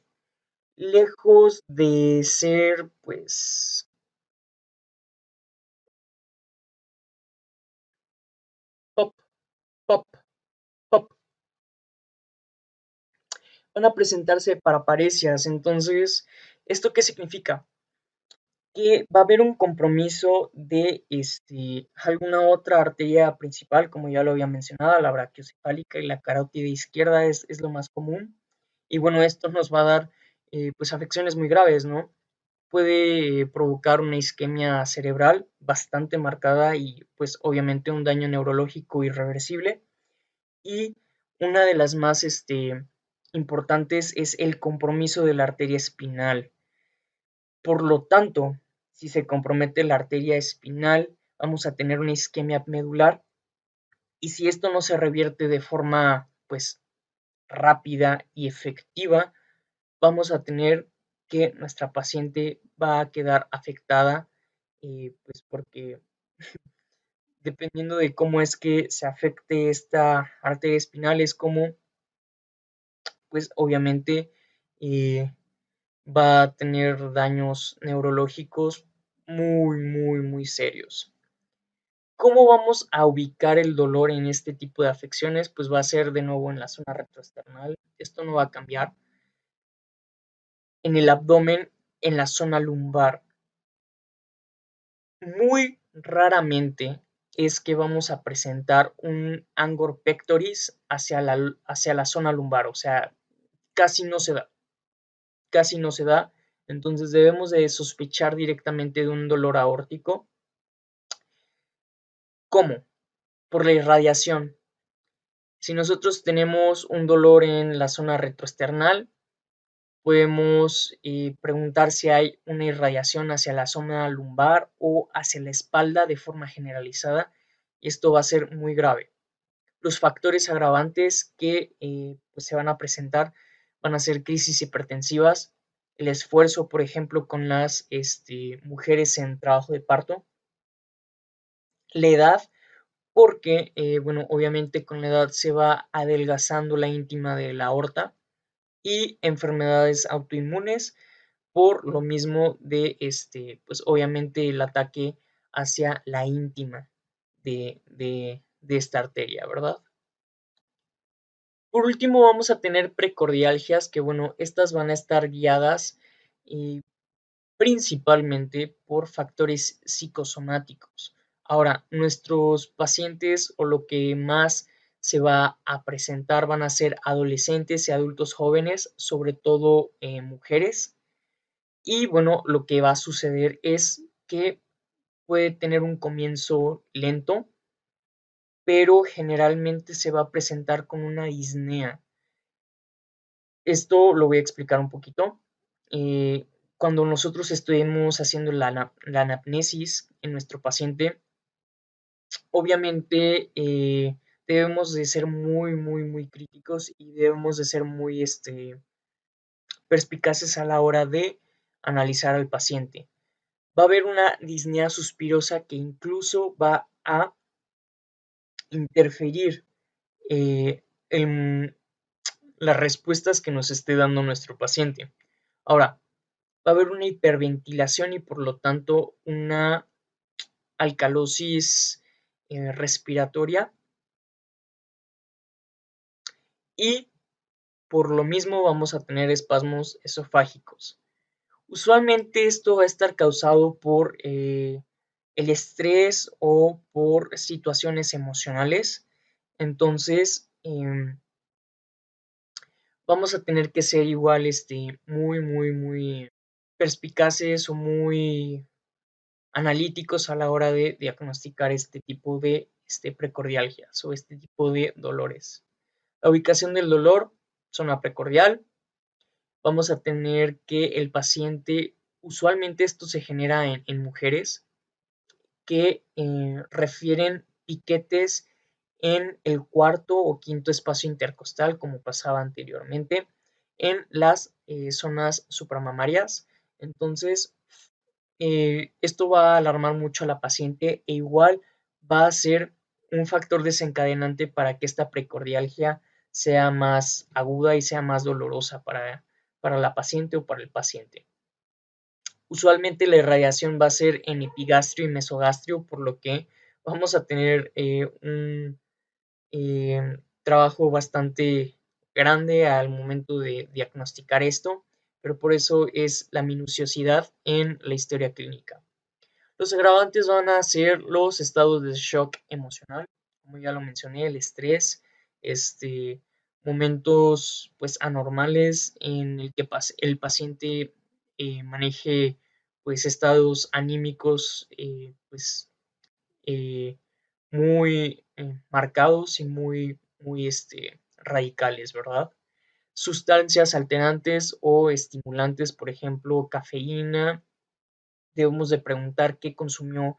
lejos de ser pues pop, pop, pop, van a presentarse paraparesias. Entonces, ¿esto qué significa? Que va a haber un compromiso de alguna otra arteria principal, como ya lo había mencionado, la brachiocefálica y la carótida izquierda es lo más común. Y bueno, esto nos va a dar pues afecciones muy graves, ¿no? Puede provocar una isquemia cerebral bastante marcada y pues obviamente un daño neurológico irreversible. Y una de las más importantes es el compromiso de la arteria espinal. Por lo tanto, si se compromete la arteria espinal, vamos a tener una isquemia medular y si esto no se revierte de forma pues rápida y efectiva, vamos a tener que nuestra paciente va a quedar afectada, pues porque dependiendo de cómo es que se afecte esta arteria espinal, es como pues obviamente eh, va a tener daños neurológicos muy serios. ¿Cómo vamos a ubicar el dolor en este tipo de afecciones? Pues va a ser de nuevo en la zona retroesternal. Esto no va a cambiar. En el abdomen, en la zona lumbar. Muy raramente es que vamos a presentar un angor pectoris hacia la zona lumbar, o sea, casi no se da, casi no se da. Entonces debemos de sospechar directamente de un dolor aórtico. ¿Cómo? Por la irradiación. Si nosotros tenemos un dolor en la zona retroesternal, podemos preguntar si hay una irradiación hacia la zona lumbar o hacia la espalda de forma generalizada, y esto va a ser muy grave. Los factores agravantes que pues se van a presentar van a ser crisis hipertensivas, el esfuerzo, por ejemplo, con las mujeres en trabajo de parto, la edad, porque, bueno, obviamente con la edad se va adelgazando la íntima de la aorta, y enfermedades autoinmunes por lo mismo de, pues obviamente el ataque hacia la íntima de esta arteria, ¿verdad? Por último, vamos a tener precordialgias, que bueno, estas van a estar guiadas principalmente por factores psicosomáticos. Ahora, nuestros pacientes o lo que más se va a presentar van a ser adolescentes y adultos jóvenes, sobre todo mujeres. Y bueno, lo que va a suceder es que puede tener un comienzo lento, pero generalmente se va a presentar con una disnea. Esto lo voy a explicar un poquito. Eh, Cuando nosotros estuvimos haciendo la anamnesis en nuestro paciente, obviamente debemos de ser muy, muy, muy críticos y debemos de ser muy perspicaces a la hora de analizar al paciente. Va a haber una disnea suspirosa que incluso va a interferir en las respuestas que nos esté dando nuestro paciente. Ahora, va a haber una hiperventilación y por lo tanto una alcalosis respiratoria, y por lo mismo vamos a tener espasmos esofágicos. Usualmente esto va a estar causado por el estrés o por situaciones emocionales. Entonces, vamos a tener que ser igual muy, muy, muy perspicaces o muy analíticos a la hora de diagnosticar este tipo de precordialgias o este tipo de dolores. La ubicación del dolor, zona precordial. Vamos a tener que el paciente, usualmente esto se genera en mujeres, que refieren piquetes en el cuarto o quinto espacio intercostal, como pasaba anteriormente, en las zonas supramamarias. Entonces, esto va a alarmar mucho a la paciente e igual va a ser un factor desencadenante para que esta precordialgia sea más aguda y sea más dolorosa para la paciente o para el paciente. Usualmente la irradiación va a ser en epigastrio y mesogastrio, por lo que vamos a tener un trabajo bastante grande al momento de diagnosticar esto, pero por eso es la minuciosidad en la historia clínica. Los agravantes van a ser los estados de shock emocional, como ya lo mencioné, el estrés, momentos pues anormales en el que el paciente maneje pues estados anímicos pues eh, muy marcados y muy, muy radicales, ¿verdad? Sustancias alterantes o estimulantes, por ejemplo, cafeína. Debemos de preguntar qué consumió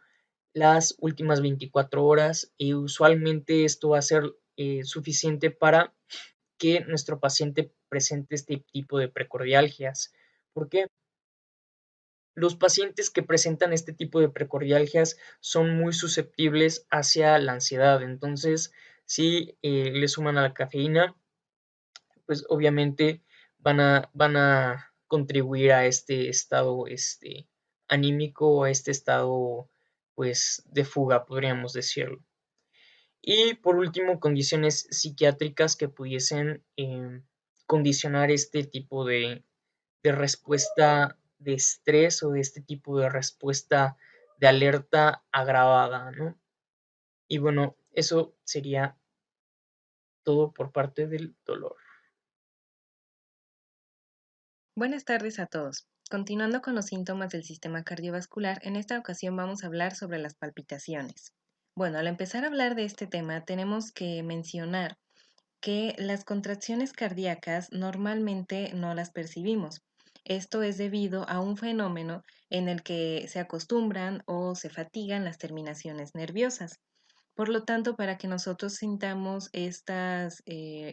las últimas 24 horas, y usualmente esto va a ser suficiente para que nuestro paciente presente este tipo de precordialgias. ¿Por qué? Los pacientes que presentan este tipo de precordialgias son muy susceptibles hacia la ansiedad. Entonces, si le suman a la cafeína, pues obviamente van a contribuir a este estado anímico, a este estado pues de fuga, podríamos decirlo. Y por último, condiciones psiquiátricas que pudiesen condicionar este tipo de respuesta de estrés o de este tipo de respuesta de alerta agravada, ¿no? Y bueno, eso sería todo por parte del dolor. Buenas tardes a todos. Continuando con los síntomas del sistema cardiovascular, en esta ocasión vamos a hablar sobre las palpitaciones. Bueno, al empezar a hablar de este tema, tenemos que mencionar que las contracciones cardíacas normalmente no las percibimos. Esto es debido a un fenómeno en el que se acostumbran o se fatigan las terminaciones nerviosas. Por lo tanto, para que nosotros sintamos estas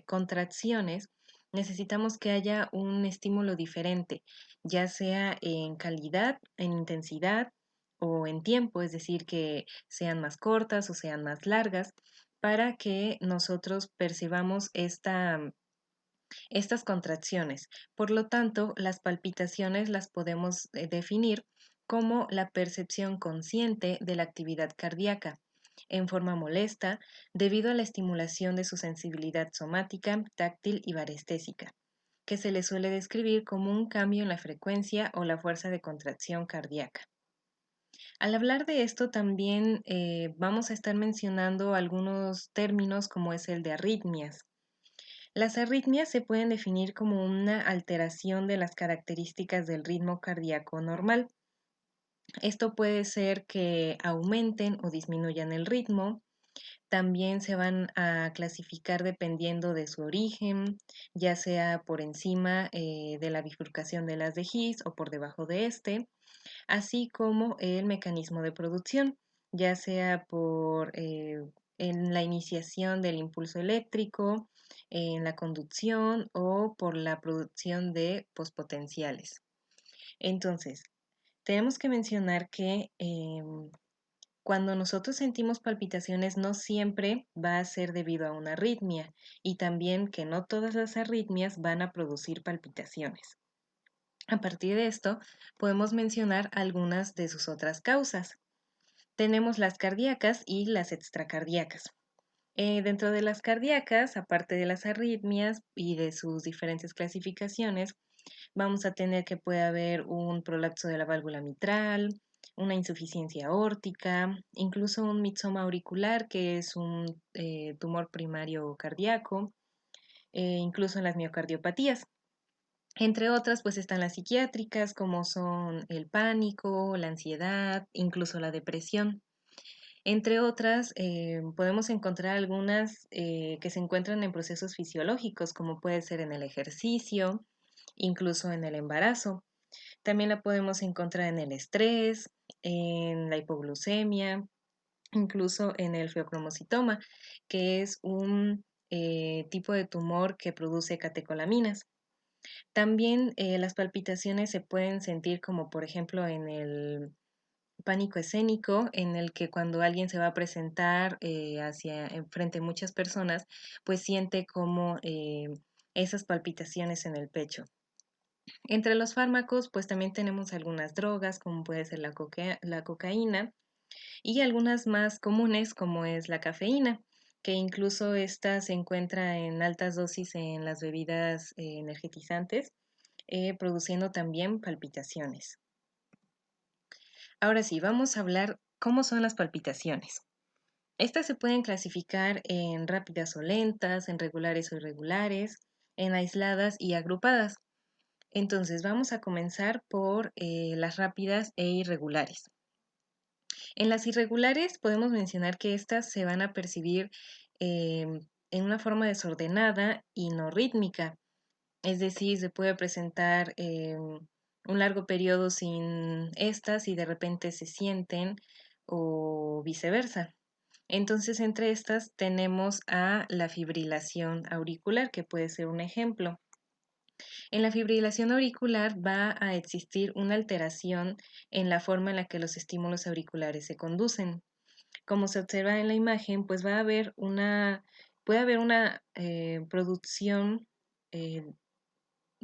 contracciones, necesitamos que haya un estímulo diferente, ya sea en calidad, en intensidad o en tiempo, es decir, que sean más cortas o sean más largas, para que nosotros percibamos estas contracciones. Por lo tanto, las palpitaciones las podemos definir como la percepción consciente de la actividad cardíaca en forma molesta debido a la estimulación de su sensibilidad somática, táctil y varestésica, que se le suele describir como un cambio en la frecuencia o la fuerza de contracción cardíaca. Al hablar de esto también vamos a estar mencionando algunos términos como es el de arritmias. Las arritmias se pueden definir como una alteración de las características del ritmo cardíaco normal. Esto puede ser que aumenten o disminuyan el ritmo. También se van a clasificar dependiendo de su origen, ya sea por encima de la bifurcación de las de His o por debajo de este, así como el mecanismo de producción, ya sea por en la iniciación del impulso eléctrico, en la conducción o por la producción de pospotenciales. Entonces, tenemos que mencionar que cuando nosotros sentimos palpitaciones no siempre va a ser debido a una arritmia y también que no todas las arritmias van a producir palpitaciones. A partir de esto, podemos mencionar algunas de sus otras causas. Tenemos las cardíacas y las extracardíacas. Dentro de las cardíacas, aparte de las arritmias y de sus diferentes clasificaciones, vamos a tener que puede haber un prolapso de la válvula mitral, una insuficiencia aórtica, incluso un mixoma auricular, que es un tumor primario cardíaco, incluso en las miocardiopatías. Entre otras, pues están las psiquiátricas, como son el pánico, la ansiedad, incluso la depresión. Entre otras, podemos encontrar algunas que se encuentran en procesos fisiológicos, como puede ser en el ejercicio, incluso en el embarazo. También la podemos encontrar en el estrés, en la hipoglucemia, incluso en el feocromocitoma, que es un tipo de tumor que produce catecolaminas. También las palpitaciones se pueden sentir como por ejemplo en el pánico escénico, en el que cuando alguien se va a presentar hacia frente a muchas personas, pues siente como esas palpitaciones en el pecho. Entre los fármacos, pues también tenemos algunas drogas, como puede ser la cocaína, y algunas más comunes, como es la cafeína, que incluso esta se encuentra en altas dosis en las bebidas energetizantes, produciendo también palpitaciones. Ahora sí, vamos a hablar cómo son las palpitaciones. Estas se pueden clasificar en rápidas o lentas, en regulares o irregulares, en aisladas y agrupadas. Entonces, vamos a comenzar por las rápidas e irregulares. En las irregulares podemos mencionar que estas se van a percibir en una forma desordenada y no rítmica. Es decir, se puede presentar un largo periodo sin estas y de repente se sienten o viceversa. Entonces, entre estas tenemos a la fibrilación auricular, que puede ser un ejemplo. En la fibrilación auricular va a existir una alteración en la forma en la que los estímulos auriculares se conducen. Como se observa en la imagen, pues puede haber una producción eh,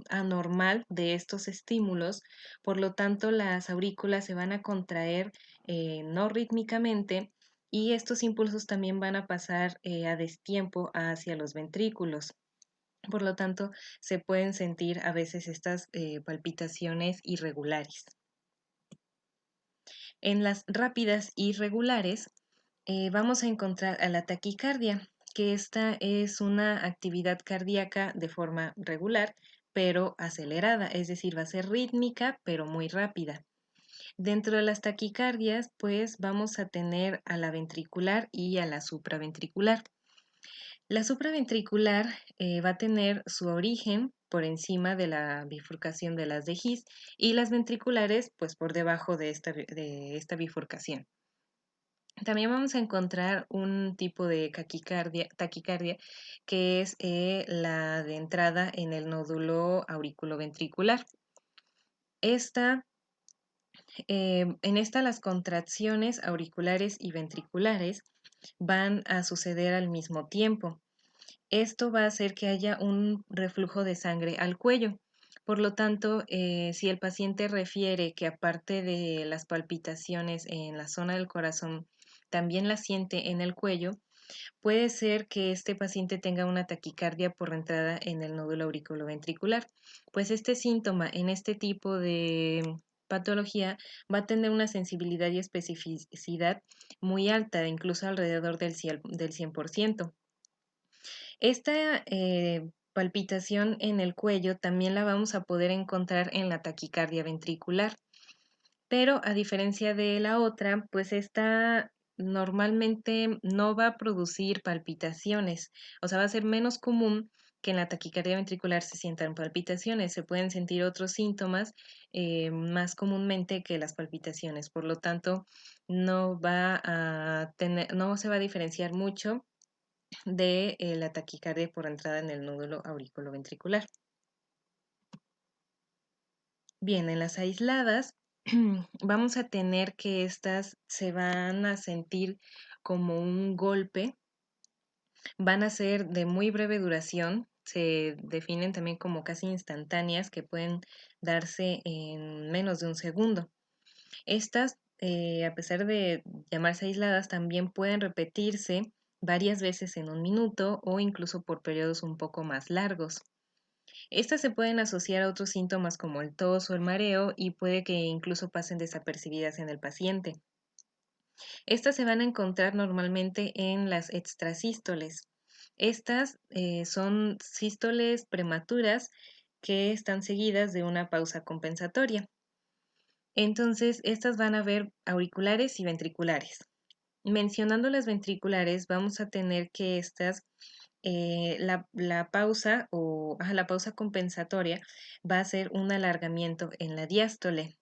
anormal de estos estímulos, por lo tanto las aurículas se van a contraer no rítmicamente, y estos impulsos también van a pasar a destiempo hacia los ventrículos. Por lo tanto, se pueden sentir a veces estas palpitaciones irregulares. En las rápidas irregulares vamos a encontrar a la taquicardia, que esta es una actividad cardíaca de forma regular, pero acelerada, es decir, va a ser rítmica, pero muy rápida. Dentro de las taquicardias, pues vamos a tener a la ventricular y a la supraventricular. La supraventricular va a tener su origen por encima de la bifurcación de las de His y las ventriculares pues por debajo de esta bifurcación. También vamos a encontrar un tipo de taquicardia que es la de entrada en el nódulo auriculoventricular. En esta las contracciones auriculares y ventriculares van a suceder al mismo tiempo. Esto va a hacer que haya un reflujo de sangre al cuello. Por lo tanto, si el paciente refiere que aparte de las palpitaciones en la zona del corazón, también la siente en el cuello, puede ser que este paciente tenga una taquicardia por entrada en el nódulo auriculoventricular, pues este síntoma en este tipo de patología va a tener una sensibilidad y especificidad muy alta, incluso alrededor del 100%. Esta palpitación en el cuello también la vamos a poder encontrar en la taquicardia ventricular, pero a diferencia de la otra, pues esta normalmente no va a producir palpitaciones, o sea, va a ser menos común que en la taquicardia ventricular se sientan palpitaciones, se pueden sentir otros síntomas más comúnmente que las palpitaciones, por lo tanto, no se va a diferenciar mucho de la taquicardia por entrada en el nódulo auriculoventricular. Bien, en las aisladas vamos a tener que estas se van a sentir como un golpe, van a ser de muy breve duración, se definen también como casi instantáneas que pueden darse en menos de un segundo. Estas, a pesar de llamarse aisladas, también pueden repetirse varias veces en un minuto o incluso por periodos un poco más largos. Estas se pueden asociar a otros síntomas como el tos o el mareo y puede que incluso pasen desapercibidas en el paciente. Estas se van a encontrar normalmente en las extrasístoles. Estas son sístoles prematuras que están seguidas de una pausa compensatoria. Entonces, estas van a ver auriculares y ventriculares. Mencionando las ventriculares, vamos a tener que la pausa la pausa compensatoria va a ser un alargamiento en la diástole,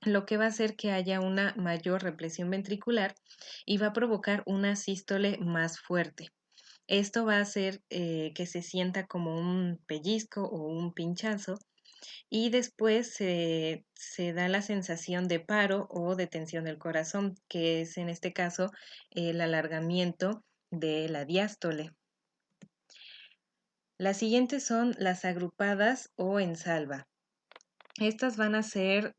lo que va a hacer que haya una mayor represión ventricular y va a provocar una sístole más fuerte. Esto va a hacer que se sienta como un pellizco o un pinchazo y después se da la sensación de paro o de tensión del corazón, que es en este caso el alargamiento de la diástole. Las siguientes son las agrupadas o en salva. Estas van a ser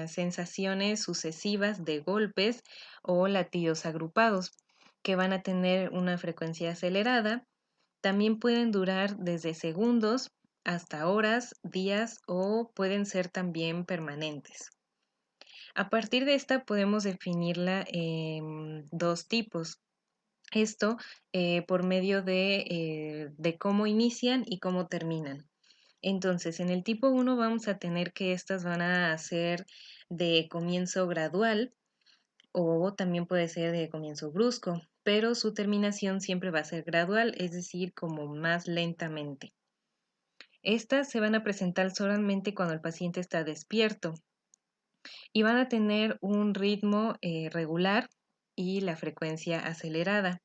sensaciones sucesivas de golpes o latidos agrupados, que van a tener una frecuencia acelerada. También pueden durar desde segundos hasta horas, días o pueden ser también permanentes. A partir de esta podemos definirla en dos tipos. Esto por medio de cómo inician y cómo terminan. Entonces, en el tipo 1 vamos a tener que estas van a ser de comienzo gradual o también puede ser de comienzo brusco, pero su terminación siempre va a ser gradual, es decir, como más lentamente. Estas se van a presentar solamente cuando el paciente está despierto y van a tener un ritmo regular y la frecuencia acelerada.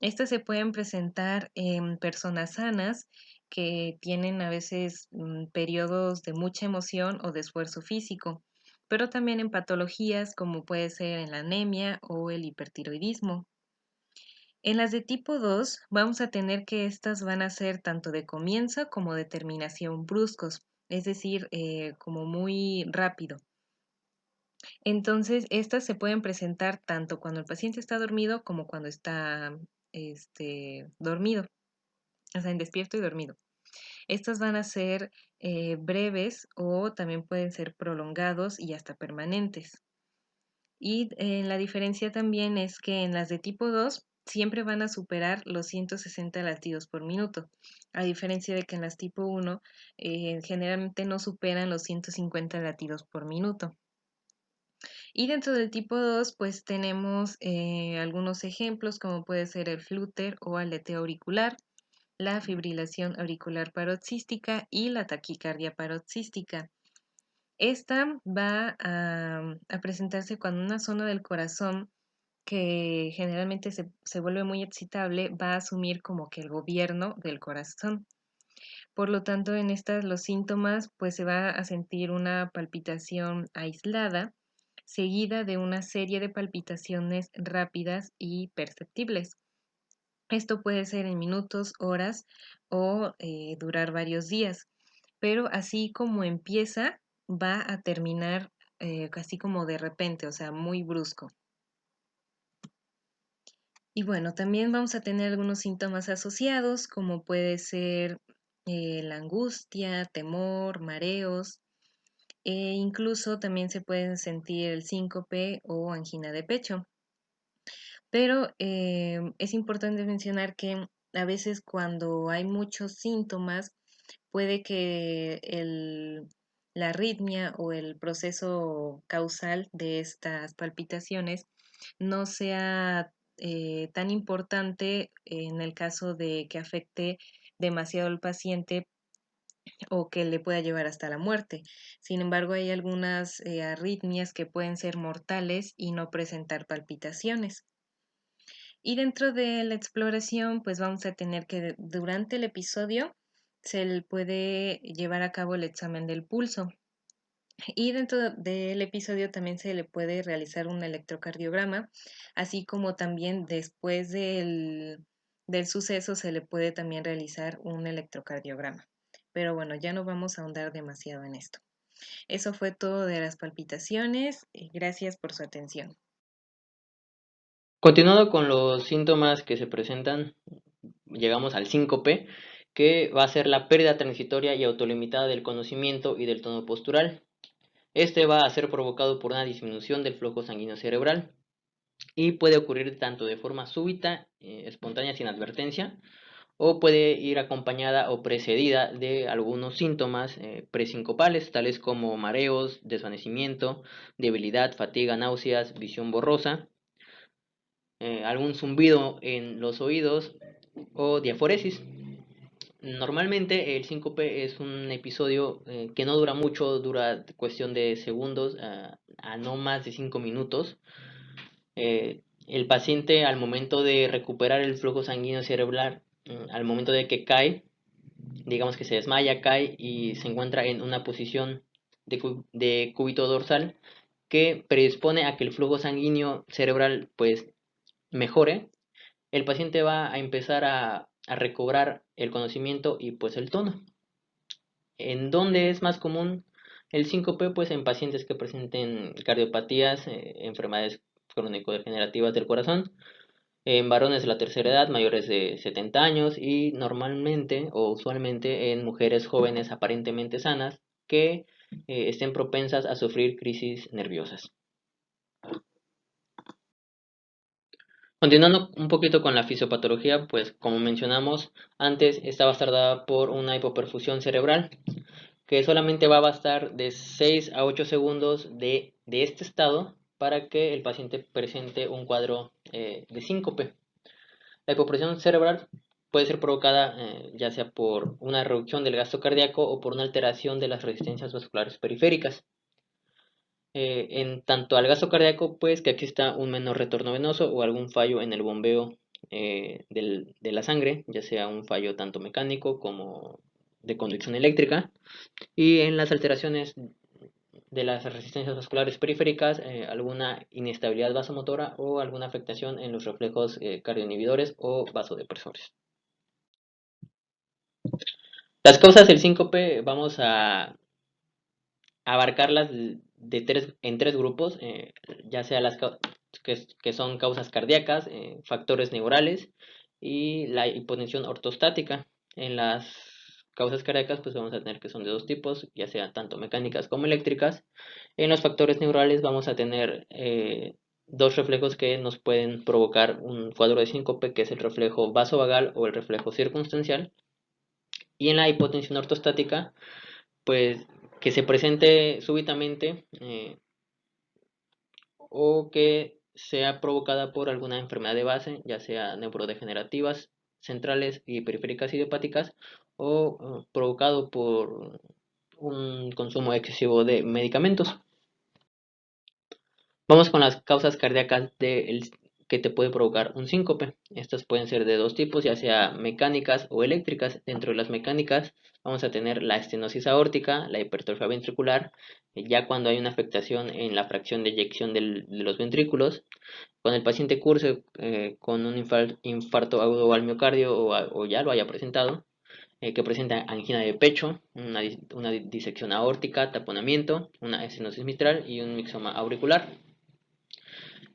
Estas se pueden presentar en personas sanas que tienen a veces periodos de mucha emoción o de esfuerzo físico, pero también en patologías como puede ser en la anemia o el hipertiroidismo. En las de tipo 2 vamos a tener que estas van a ser tanto de comienzo como de terminación bruscos, es decir, como muy rápido. Entonces, estas se pueden presentar tanto cuando el paciente está dormido como cuando está dormido, o sea, en despierto y dormido. Estas van a ser breves o también pueden ser prolongados y hasta permanentes. Y la diferencia también es que en las de tipo 2 siempre van a superar los 160 latidos por minuto, a diferencia de que en las tipo 1 generalmente no superan los 150 latidos por minuto. Y dentro del tipo 2 pues tenemos algunos ejemplos como puede ser el flúter o aleteo auricular, la fibrilación auricular paroxística y la taquicardia paroxística. Esta va a presentarse cuando una zona del corazón que generalmente se vuelve muy excitable va a asumir como que el gobierno del corazón. Por lo tanto, en estas los síntomas pues se va a sentir una palpitación aislada seguida de una serie de palpitaciones rápidas y perceptibles. Esto puede ser en minutos, horas o durar varios días, pero así como empieza, va a terminar casi como de repente, o sea, muy brusco. Y bueno, también vamos a tener algunos síntomas asociados, como puede ser la angustia, temor, mareos, e incluso también se pueden sentir el síncope o angina de pecho. Pero es importante mencionar que a veces cuando hay muchos síntomas, puede que la arritmia o el proceso causal de estas palpitaciones no sea tan importante en el caso de que afecte demasiado al paciente o que le pueda llevar hasta la muerte. Sin embargo, hay algunas arritmias que pueden ser mortales y no presentar palpitaciones. Y dentro de la exploración, pues vamos a tener que durante el episodio se le puede llevar a cabo el examen del pulso. Y dentro del episodio también se le puede realizar un electrocardiograma, así como también después del suceso se le puede también realizar un electrocardiograma. Pero bueno, ya no vamos a ahondar demasiado en esto. Eso fue todo de las palpitaciones. Gracias por su atención. Continuando con los síntomas que se presentan, llegamos al síncope, que va a ser la pérdida transitoria y autolimitada del conocimiento y del tono postural. Este va a ser provocado por una disminución del flujo sanguíneo cerebral y puede ocurrir tanto de forma súbita, espontánea, sin advertencia, o puede ir acompañada o precedida de algunos síntomas presincopales, tales como mareos, desvanecimiento, debilidad, fatiga, náuseas, visión borrosa, algún zumbido en los oídos o diaforesis. Normalmente el síncope es un episodio que no dura mucho, dura cuestión de segundos a no más de 5 minutos. El paciente al momento de recuperar el flujo sanguíneo cerebral, al momento de que cae, digamos que se desmaya, cae y se encuentra en una posición de cúbito dorsal que predispone a que el flujo sanguíneo cerebral pues mejore. El paciente va a empezar a recobrar el conocimiento y pues el tono. ¿En dónde es más común el síncope? Pues en pacientes que presenten cardiopatías, enfermedades crónico-degenerativas del corazón, en varones de la tercera edad, mayores de 70 años y normalmente o usualmente en mujeres jóvenes aparentemente sanas que estén propensas a sufrir crisis nerviosas. Continuando un poquito con la fisiopatología, pues como mencionamos antes, está basada por una hipoperfusión cerebral, que solamente va a bastar de 6 a 8 segundos de este estado para que el paciente presente un cuadro de síncope. La hipopresión cerebral puede ser provocada ya sea por una reducción del gasto cardíaco o por una alteración de las resistencias vasculares periféricas. En tanto al gasto cardíaco, pues que exista un menor retorno venoso o algún fallo en el bombeo de la sangre, ya sea un fallo tanto mecánico como de conducción eléctrica. Y en las alteraciones de las resistencias vasculares periféricas, alguna inestabilidad vasomotora o alguna afectación en los reflejos cardioinhibidores o vasodepresores. Las causas del síncope vamos a abarcarlas en tres grupos, ya sea que son causas cardíacas, factores neurales y la hipotensión ortostática. En las causas cardíacas pues vamos a tener que son de dos tipos, ya sea tanto mecánicas como eléctricas. En los factores neurales vamos a tener dos reflejos que nos pueden provocar un cuadro de síncope, que es el reflejo vasovagal o el reflejo circunstancial. Y en la hipotensión ortostática, pues que se presente súbitamente o que sea provocada por alguna enfermedad de base, ya sea neurodegenerativas, centrales y periféricas idiopáticas, o provocado por un consumo excesivo de medicamentos. Vamos con las causas cardíacas que te puede provocar un síncope. Estas pueden ser de dos tipos, ya sea mecánicas o eléctricas. Dentro de las mecánicas vamos a tener la estenosis aórtica, la hipertrofia ventricular, ya cuando hay una afectación en la fracción de eyección de los ventrículos. Cuando el paciente curse con un infarto agudo al miocardio o ya lo haya presentado, que presenta angina de pecho, una disección aórtica, taponamiento, una estenosis mitral y un mixoma auricular.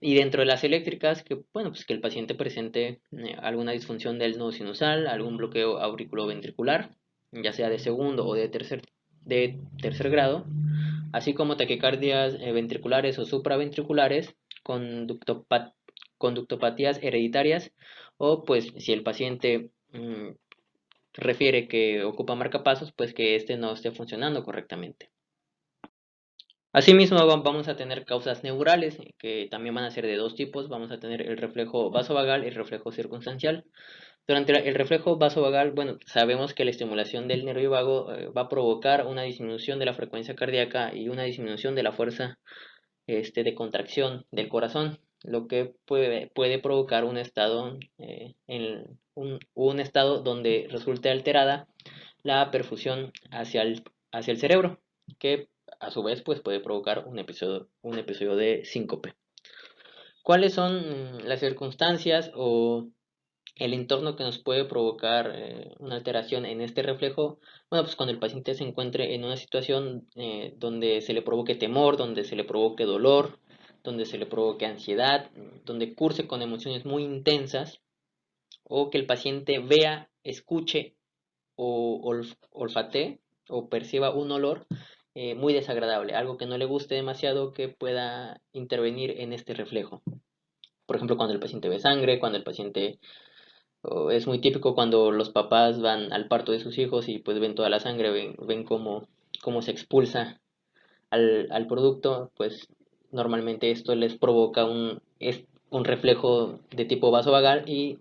Y dentro de las eléctricas, que bueno, pues que el paciente presente alguna disfunción del nodo sinusal, algún bloqueo auriculoventricular, ya sea de segundo o de tercer grado, así como taquicardias ventriculares o supraventriculares, conductopatías hereditarias, o pues si el paciente refiere que ocupa marcapasos, pues que este no esté funcionando correctamente. Asimismo, vamos a tener causas neurales, que también van a ser de dos tipos. Vamos a tener el reflejo vasovagal y el reflejo circunstancial. Durante el reflejo vasovagal, bueno, sabemos que la estimulación del nervio vago va a provocar una disminución de la frecuencia cardíaca y una disminución de la fuerza de contracción del corazón, lo que puede provocar un estado, un estado donde resulte alterada la perfusión hacia el cerebro, que a su vez pues, puede provocar un episodio de síncope. ¿Cuáles son las circunstancias o el entorno que nos puede provocar una alteración en este reflejo? Bueno, pues cuando el paciente se encuentre en una situación donde se le provoque temor, donde se le provoque dolor, donde se le provoque ansiedad, donde curse con emociones muy intensas, o que el paciente vea, escuche o olfatee o perciba un olor muy desagradable, algo que no le guste demasiado, que pueda intervenir en este reflejo. Por ejemplo, cuando el paciente ve sangre, cuando el paciente es muy típico cuando los papás van al parto de sus hijos y pues ven toda la sangre, ven cómo se expulsa al producto, pues normalmente esto les provoca un reflejo de tipo vasovagal y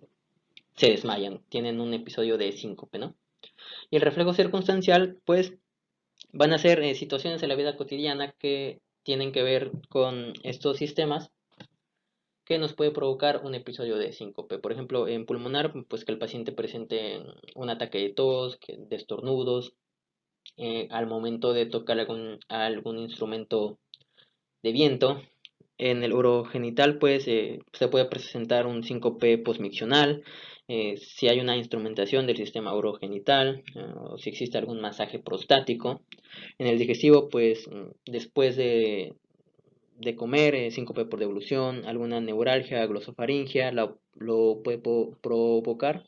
se desmayan, tienen un episodio de síncope, ¿no? Y el reflejo circunstancial, pues van a ser situaciones en la vida cotidiana que tienen que ver con estos sistemas que nos puede provocar un episodio de síncope. Por ejemplo, en pulmonar, pues que el paciente presente un ataque de tos, de estornudos, al momento de tocar algún instrumento de viento. En el urogenital, pues se puede presentar un síncope posmiccional, si hay una instrumentación del sistema urogenital, o si existe algún masaje prostático. En el digestivo, pues después de comer, síncope por devolución, alguna neuralgia, glosofaringia, lo puede provocar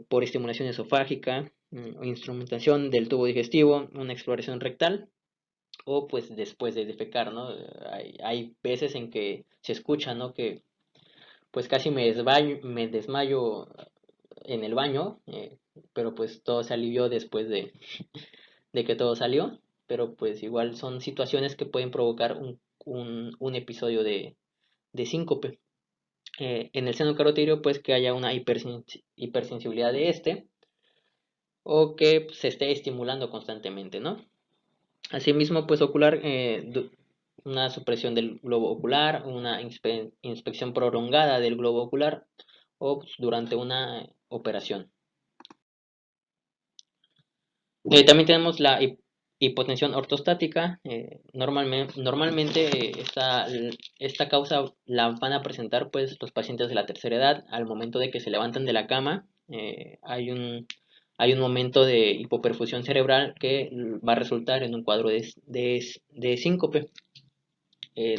por estimulación esofágica, o instrumentación del tubo digestivo, una exploración rectal, o pues después de defecar, ¿no? Hay veces en que se escucha, ¿no? Que pues casi me desmayo en el baño, pero pues todo se alivió después de que todo salió, pero pues igual son situaciones que pueden provocar un episodio de síncope. En el seno carotídeo, pues que haya una hipersensibilidad de o que se esté estimulando constantemente, ¿no? Asimismo, pues ocular, una supresión del globo ocular, una inspección prolongada del globo ocular o pues, durante una operación. También tenemos la hipotensión ortostática. Normalmente esta causa la van a presentar pues los pacientes de la tercera edad al momento de que se levantan de la cama. Hay hay un momento de hipoperfusión cerebral que va a resultar en un cuadro de síncope.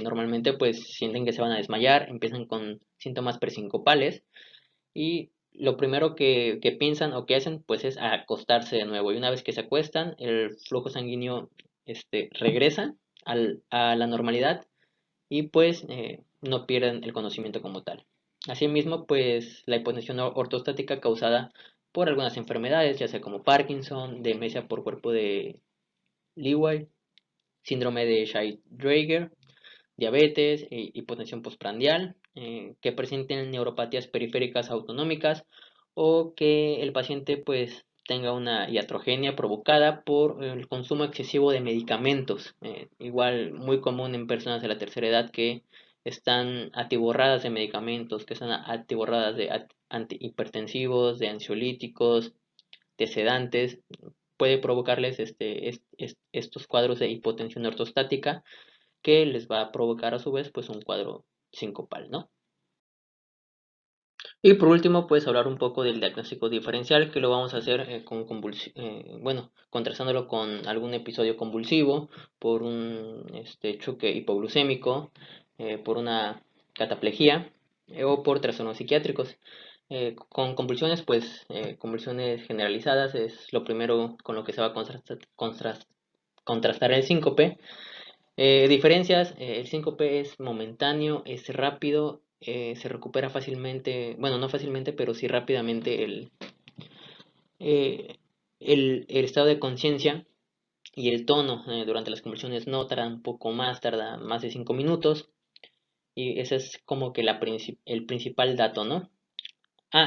Normalmente pues sienten que se van a desmayar, empiezan con síntomas presincopales y lo primero que piensan o que hacen pues es acostarse de nuevo, y una vez que se acuestan el flujo sanguíneo regresa a la normalidad y pues no pierden el conocimiento como tal. Asimismo, pues la hipotensión ortostática causada por algunas enfermedades, ya sea como Parkinson, demencia por cuerpo de Lewy, síndrome de Schaefer-Drager, diabetes, hipotensión postprandial, que presenten neuropatías periféricas autonómicas o que el paciente pues tenga una iatrogenia provocada por el consumo excesivo de medicamentos, igual muy común en personas de la tercera edad que están atiborradas de medicamentos, que están atiborradas de antihipertensivos, de ansiolíticos, de sedantes, puede provocarles estos cuadros de hipotensión ortostática que les va a provocar a su vez pues un cuadro sincopal, ¿no? Y por último, pues hablar un poco del diagnóstico diferencial, que lo vamos a hacer contrastándolo con algún episodio convulsivo, por un choque hipoglucémico, por una cataplejía o por trastornos psiquiátricos. Con convulsiones, pues convulsiones generalizadas es lo primero con lo que se va a contrastar el síncope. Diferencias, el síncope es momentáneo, es rápido, se recupera fácilmente, bueno, no fácilmente, pero sí rápidamente eh, el estado de conciencia y el tono durante las convulsiones no tarda un poco más, tarda más de 5 minutos, y ese es como que el principal dato, ¿no?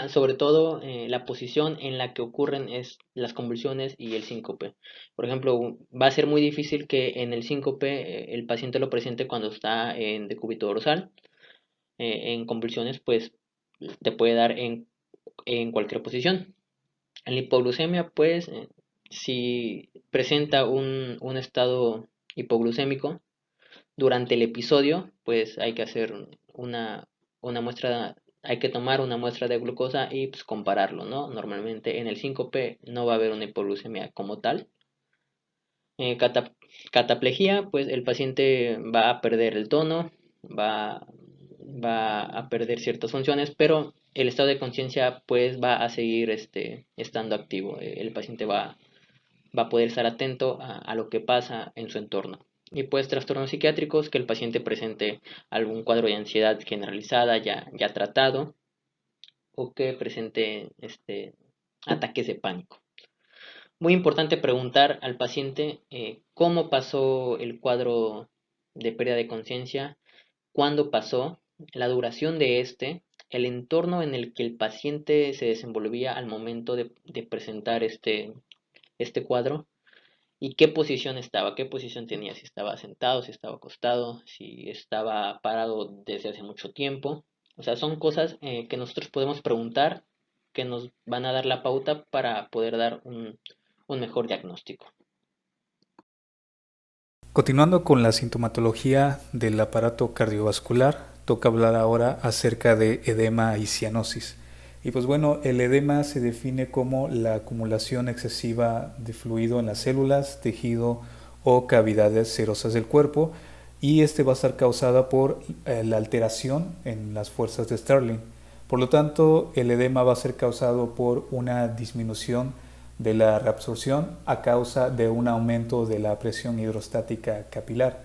Sobre todo la posición en la que ocurren es las convulsiones y el síncope. Por ejemplo, va a ser muy difícil que en el síncope el paciente lo presente cuando está en decúbito dorsal. En convulsiones, pues te puede dar en cualquier posición. En la hipoglucemia, pues, si presenta un estado hipoglucémico durante el episodio, pues hay que hacer una muestra, hay que tomar una muestra de glucosa y pues compararlo, ¿no? Normalmente en el síncope no va a haber una hipoglucemia como tal. Eh, cata- Cataplejía, pues el paciente va a perder el tono, va, va a perder ciertas funciones, pero el estado de conciencia pues va a seguir estando activo. El paciente va a poder estar atento a lo que pasa en su entorno. Y pues trastornos psiquiátricos, que el paciente presente algún cuadro de ansiedad generalizada ya tratado, o que presente ataques de pánico. Muy importante preguntar al paciente cómo pasó el cuadro de pérdida de conciencia, cuándo pasó, la duración de el entorno en el que el paciente se desenvolvía al momento de presentar este cuadro, y qué posición estaba, qué posición tenía, si estaba sentado, si estaba acostado, si estaba parado desde hace mucho tiempo. O sea, son cosas que nosotros podemos preguntar, que nos van a dar la pauta para poder dar un mejor diagnóstico. Continuando con la sintomatología del aparato cardiovascular, toca hablar ahora acerca de edema y cianosis. Y pues bueno, el edema se define como la acumulación excesiva de fluido en las células, tejido o cavidades serosas del cuerpo, y va a estar causada por la alteración en las fuerzas de Starling. Por lo tanto, el edema va a ser causado por una disminución de la reabsorción a causa de un aumento de la presión hidrostática capilar.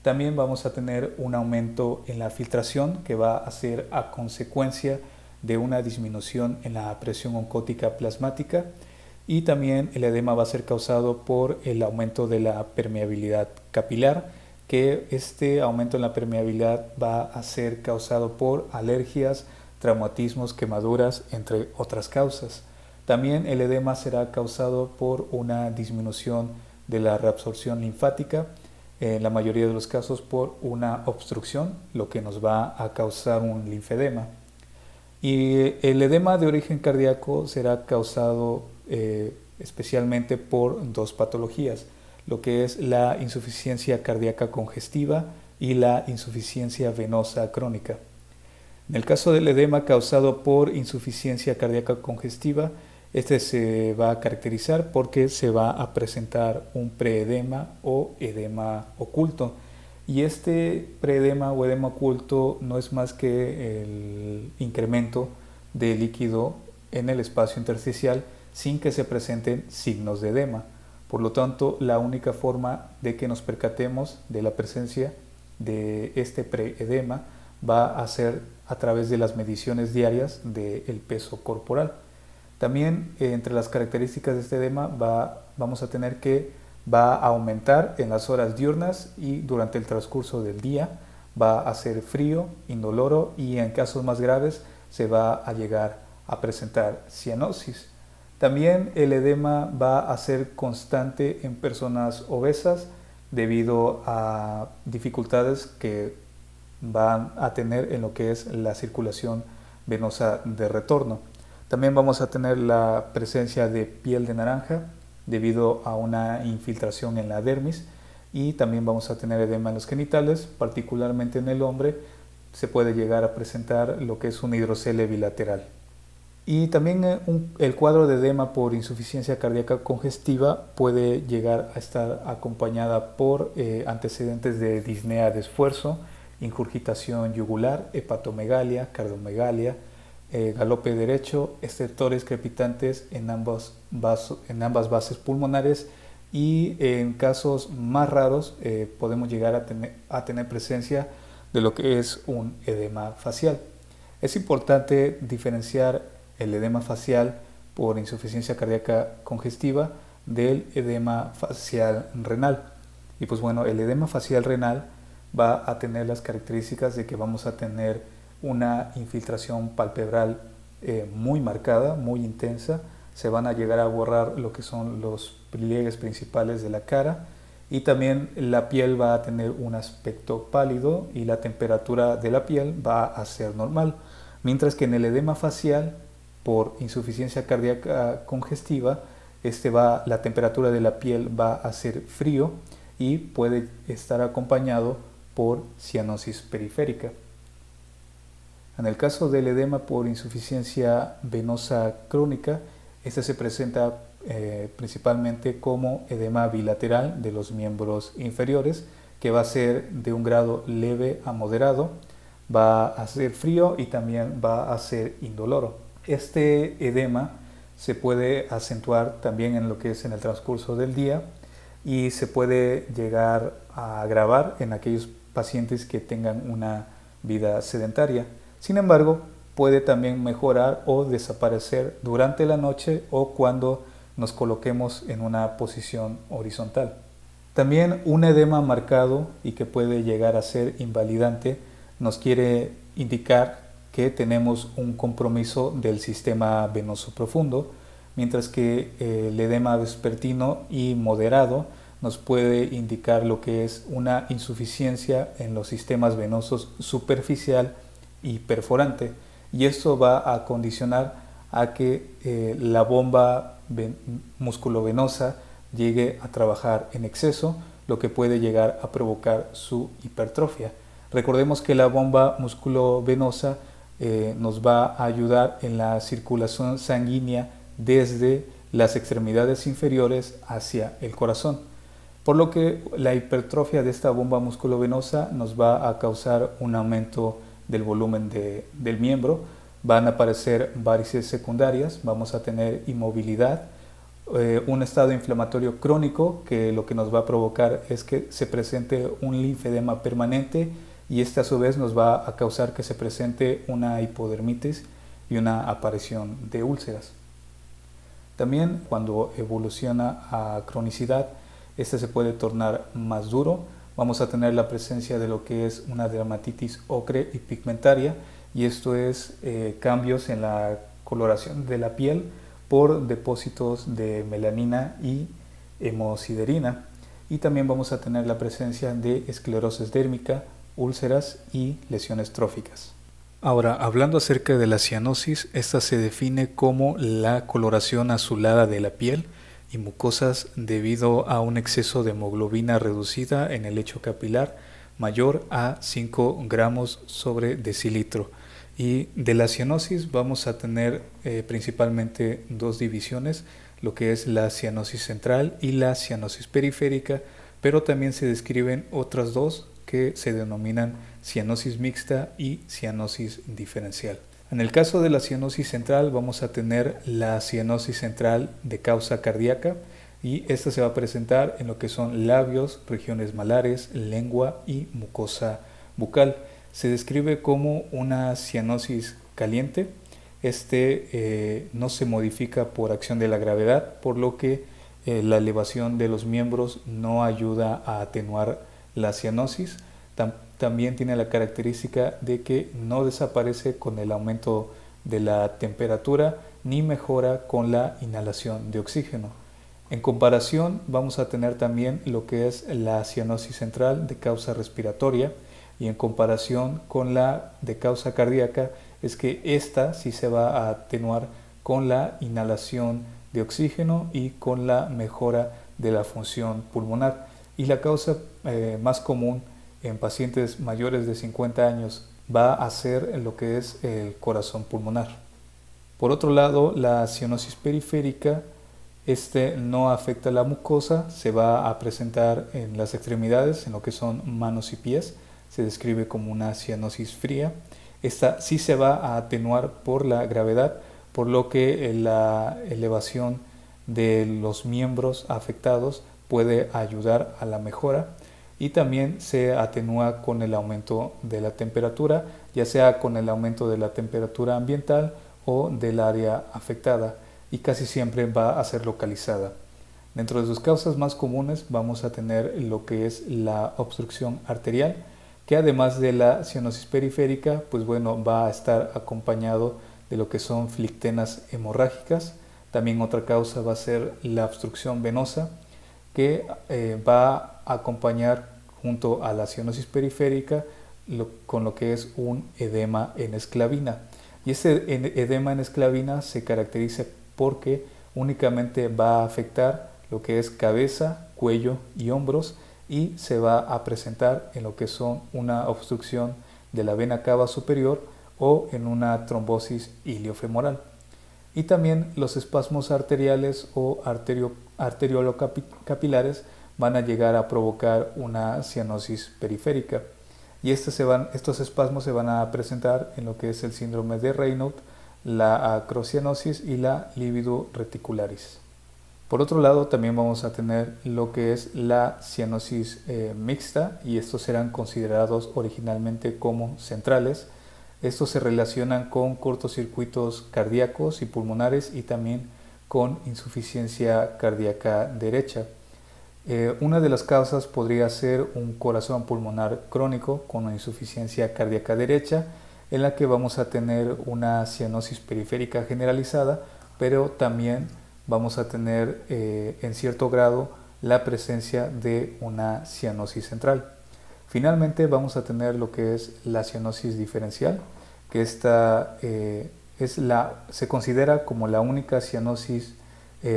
También vamos a tener un aumento en la filtración, que va a ser a consecuencia de una disminución en la presión oncótica plasmática, y también el edema va a ser causado por el aumento de la permeabilidad capilar, que este aumento en la permeabilidad va a ser causado por alergias, traumatismos, quemaduras, entre otras causas. También el edema será causado por una disminución de la reabsorción linfática, en la mayoría de los casos por una obstrucción, lo que nos va a causar un linfedema. Y el edema de origen cardíaco será causado especialmente por dos patologías, lo que es la insuficiencia cardíaca congestiva y la insuficiencia venosa crónica. En el caso del edema causado por insuficiencia cardíaca congestiva, Este se va a caracterizar porque se va a presentar un preedema o edema oculto. Y este preedema o edema oculto no es más que el incremento de líquido en el espacio intersticial sin que se presenten signos de edema. Por lo tanto, la única forma de que nos percatemos de la presencia de este preedema va a ser a través de las mediciones diarias del peso corporal. También entre las características de este edema vamos a tener que va a aumentar en las horas diurnas y durante el transcurso del día, va a ser frío, indoloro y en casos más graves se va a llegar a presentar cianosis. También el edema va a ser constante en personas obesas debido a dificultades que van a tener en lo que es la circulación venosa de retorno. También vamos a tener la presencia de piel de naranja debido a una infiltración en la dermis y también vamos a tener edema en los genitales, particularmente en el hombre se puede llegar a presentar lo que es un hidrocele bilateral. Y también el cuadro de edema por insuficiencia cardíaca congestiva puede llegar a estar acompañada por antecedentes de disnea de esfuerzo, ingurgitación yugular, hepatomegalia, cardiomegalia, galope derecho, estertores crepitantes en ambas bases pulmonares y en casos más raros podemos llegar a tener presencia de lo que es un edema facial. Es importante diferenciar el edema facial por insuficiencia cardíaca congestiva del edema facial renal. Y pues bueno, el edema facial renal va a tener las características de que vamos a tener una infiltración palpebral muy marcada, muy intensa. Se van a llegar a borrar lo que son los pliegues principales de la cara y también la piel va a tener un aspecto pálido y la temperatura de la piel va a ser normal. Mientras que en el edema facial por insuficiencia cardíaca congestiva, la temperatura de la piel va a ser frío y puede estar acompañado por cianosis periférica. En el caso del edema por insuficiencia venosa crónica, este se presenta principalmente como edema bilateral de los miembros inferiores, que va a ser de un grado leve a moderado, va a ser frío y también va a ser indoloro. Este edema se puede acentuar también en lo que es en el transcurso del día y se puede llegar a agravar en aquellos pacientes que tengan una vida sedentaria. Sin embargo, puede también mejorar o desaparecer durante la noche o cuando nos coloquemos en una posición horizontal. También un edema marcado y que puede llegar a ser invalidante nos quiere indicar que tenemos un compromiso del sistema venoso profundo, mientras que el edema vespertino y moderado nos puede indicar lo que es una insuficiencia en los sistemas venosos superficial y perforante, y esto va a condicionar a que la bomba musculovenosa llegue a trabajar en exceso, lo que puede llegar a provocar su hipertrofia. Recordemos que la bomba musculovenosa nos va a ayudar en la circulación sanguínea desde las extremidades inferiores hacia el corazón, por lo que la hipertrofia de esta bomba musculovenosa nos va a causar un aumento del volumen del miembro, van a aparecer varices secundarias, vamos a tener inmovilidad, un estado inflamatorio crónico que lo que nos va a provocar es que se presente un linfedema permanente y este a su vez nos va a causar que se presente una hipodermitis y una aparición de úlceras. También cuando evoluciona a cronicidad, este se puede tornar más duro, vamos a tener la presencia de lo que es una dermatitis ocre y pigmentaria, y esto es cambios en la coloración de la piel por depósitos de melanina y hemosiderina, y también vamos a tener la presencia de esclerosis dérmica, úlceras y lesiones tróficas. Ahora, hablando acerca de la cianosis, esta se define como la coloración azulada de la piel y mucosas debido a un exceso de hemoglobina reducida en el lecho capilar mayor a 5 gramos sobre decilitro. Y de la cianosis vamos a tener principalmente dos divisiones, lo que es la cianosis central y la cianosis periférica, pero también se describen otras dos que se denominan cianosis mixta y cianosis diferencial. En el caso de la cianosis central vamos a tener la cianosis central de causa cardíaca, y esta se va a presentar en lo que son labios, regiones malares, lengua y mucosa bucal. Se describe como una cianosis caliente. No se modifica por acción de la gravedad, por lo que la elevación de los miembros no ayuda a atenuar la cianosis. También tiene la característica de que no desaparece con el aumento de la temperatura ni mejora con la inhalación de oxígeno. En comparación, vamos a tener también lo que es la cianosis central de causa respiratoria, y en comparación con la de causa cardíaca es que esta sí se va a atenuar con la inhalación de oxígeno y con la mejora de la función pulmonar. Y la causa más común en pacientes mayores de 50 años va a ser lo que es el corazón pulmonar. Por otro lado, la cianosis periférica no afecta la mucosa, se va a presentar en las extremidades, en lo que son manos y pies. Se describe como una cianosis fría. Esta sí se va a atenuar por la gravedad, por lo que la elevación de los miembros afectados puede ayudar a la mejora, y también se atenúa con el aumento de la temperatura, ya sea con el aumento de la temperatura ambiental o del área afectada, y casi siempre va a ser localizada. Dentro de sus causas más comunes vamos a tener lo que es la obstrucción arterial, que además de la cianosis periférica, pues bueno, va a estar acompañado de lo que son flictenas hemorrágicas. También otra causa va a ser la obstrucción venosa, que va a acompañar junto a la cianosis periférica con lo que es un edema en esclavina. Y ese edema en esclavina se caracteriza porque únicamente va a afectar lo que es cabeza, cuello y hombros, y se va a presentar en lo que son una obstrucción de la vena cava superior o en una trombosis iliofemoral. Y también los espasmos arteriales o arteriolocapilares van a llegar a provocar una cianosis periférica. Y estos espasmos se van a presentar en lo que es el síndrome de Raynaud, la acrocianosis y la libido reticularis. Por otro lado, también vamos a tener lo que es la cianosis mixta, y estos serán considerados originalmente como centrales. Estos se relacionan con cortocircuitos cardíacos y pulmonares, y también con insuficiencia cardíaca derecha. Una de las causas podría ser un corazón pulmonar crónico con una insuficiencia cardíaca derecha, en la que vamos a tener una cianosis periférica generalizada, pero también vamos a tener en cierto grado la presencia de una cianosis central. Finalmente vamos a tener lo que es la cianosis diferencial, que esta se considera como la única cianosis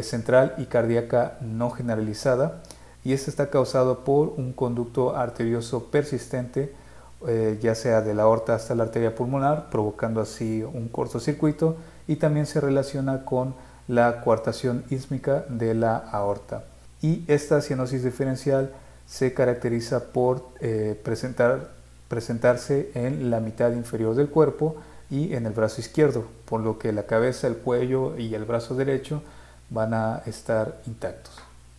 central y cardíaca no generalizada, y esta está causado por un conducto arterioso persistente, ya sea de la aorta hasta la arteria pulmonar, provocando así un cortocircuito, y también se relaciona con la coartación ísmica de la aorta. Y esta cianosis diferencial se caracteriza por presentarse en la mitad inferior del cuerpo y en el brazo izquierdo, por lo que la cabeza, el cuello y el brazo derecho van a estar intactos.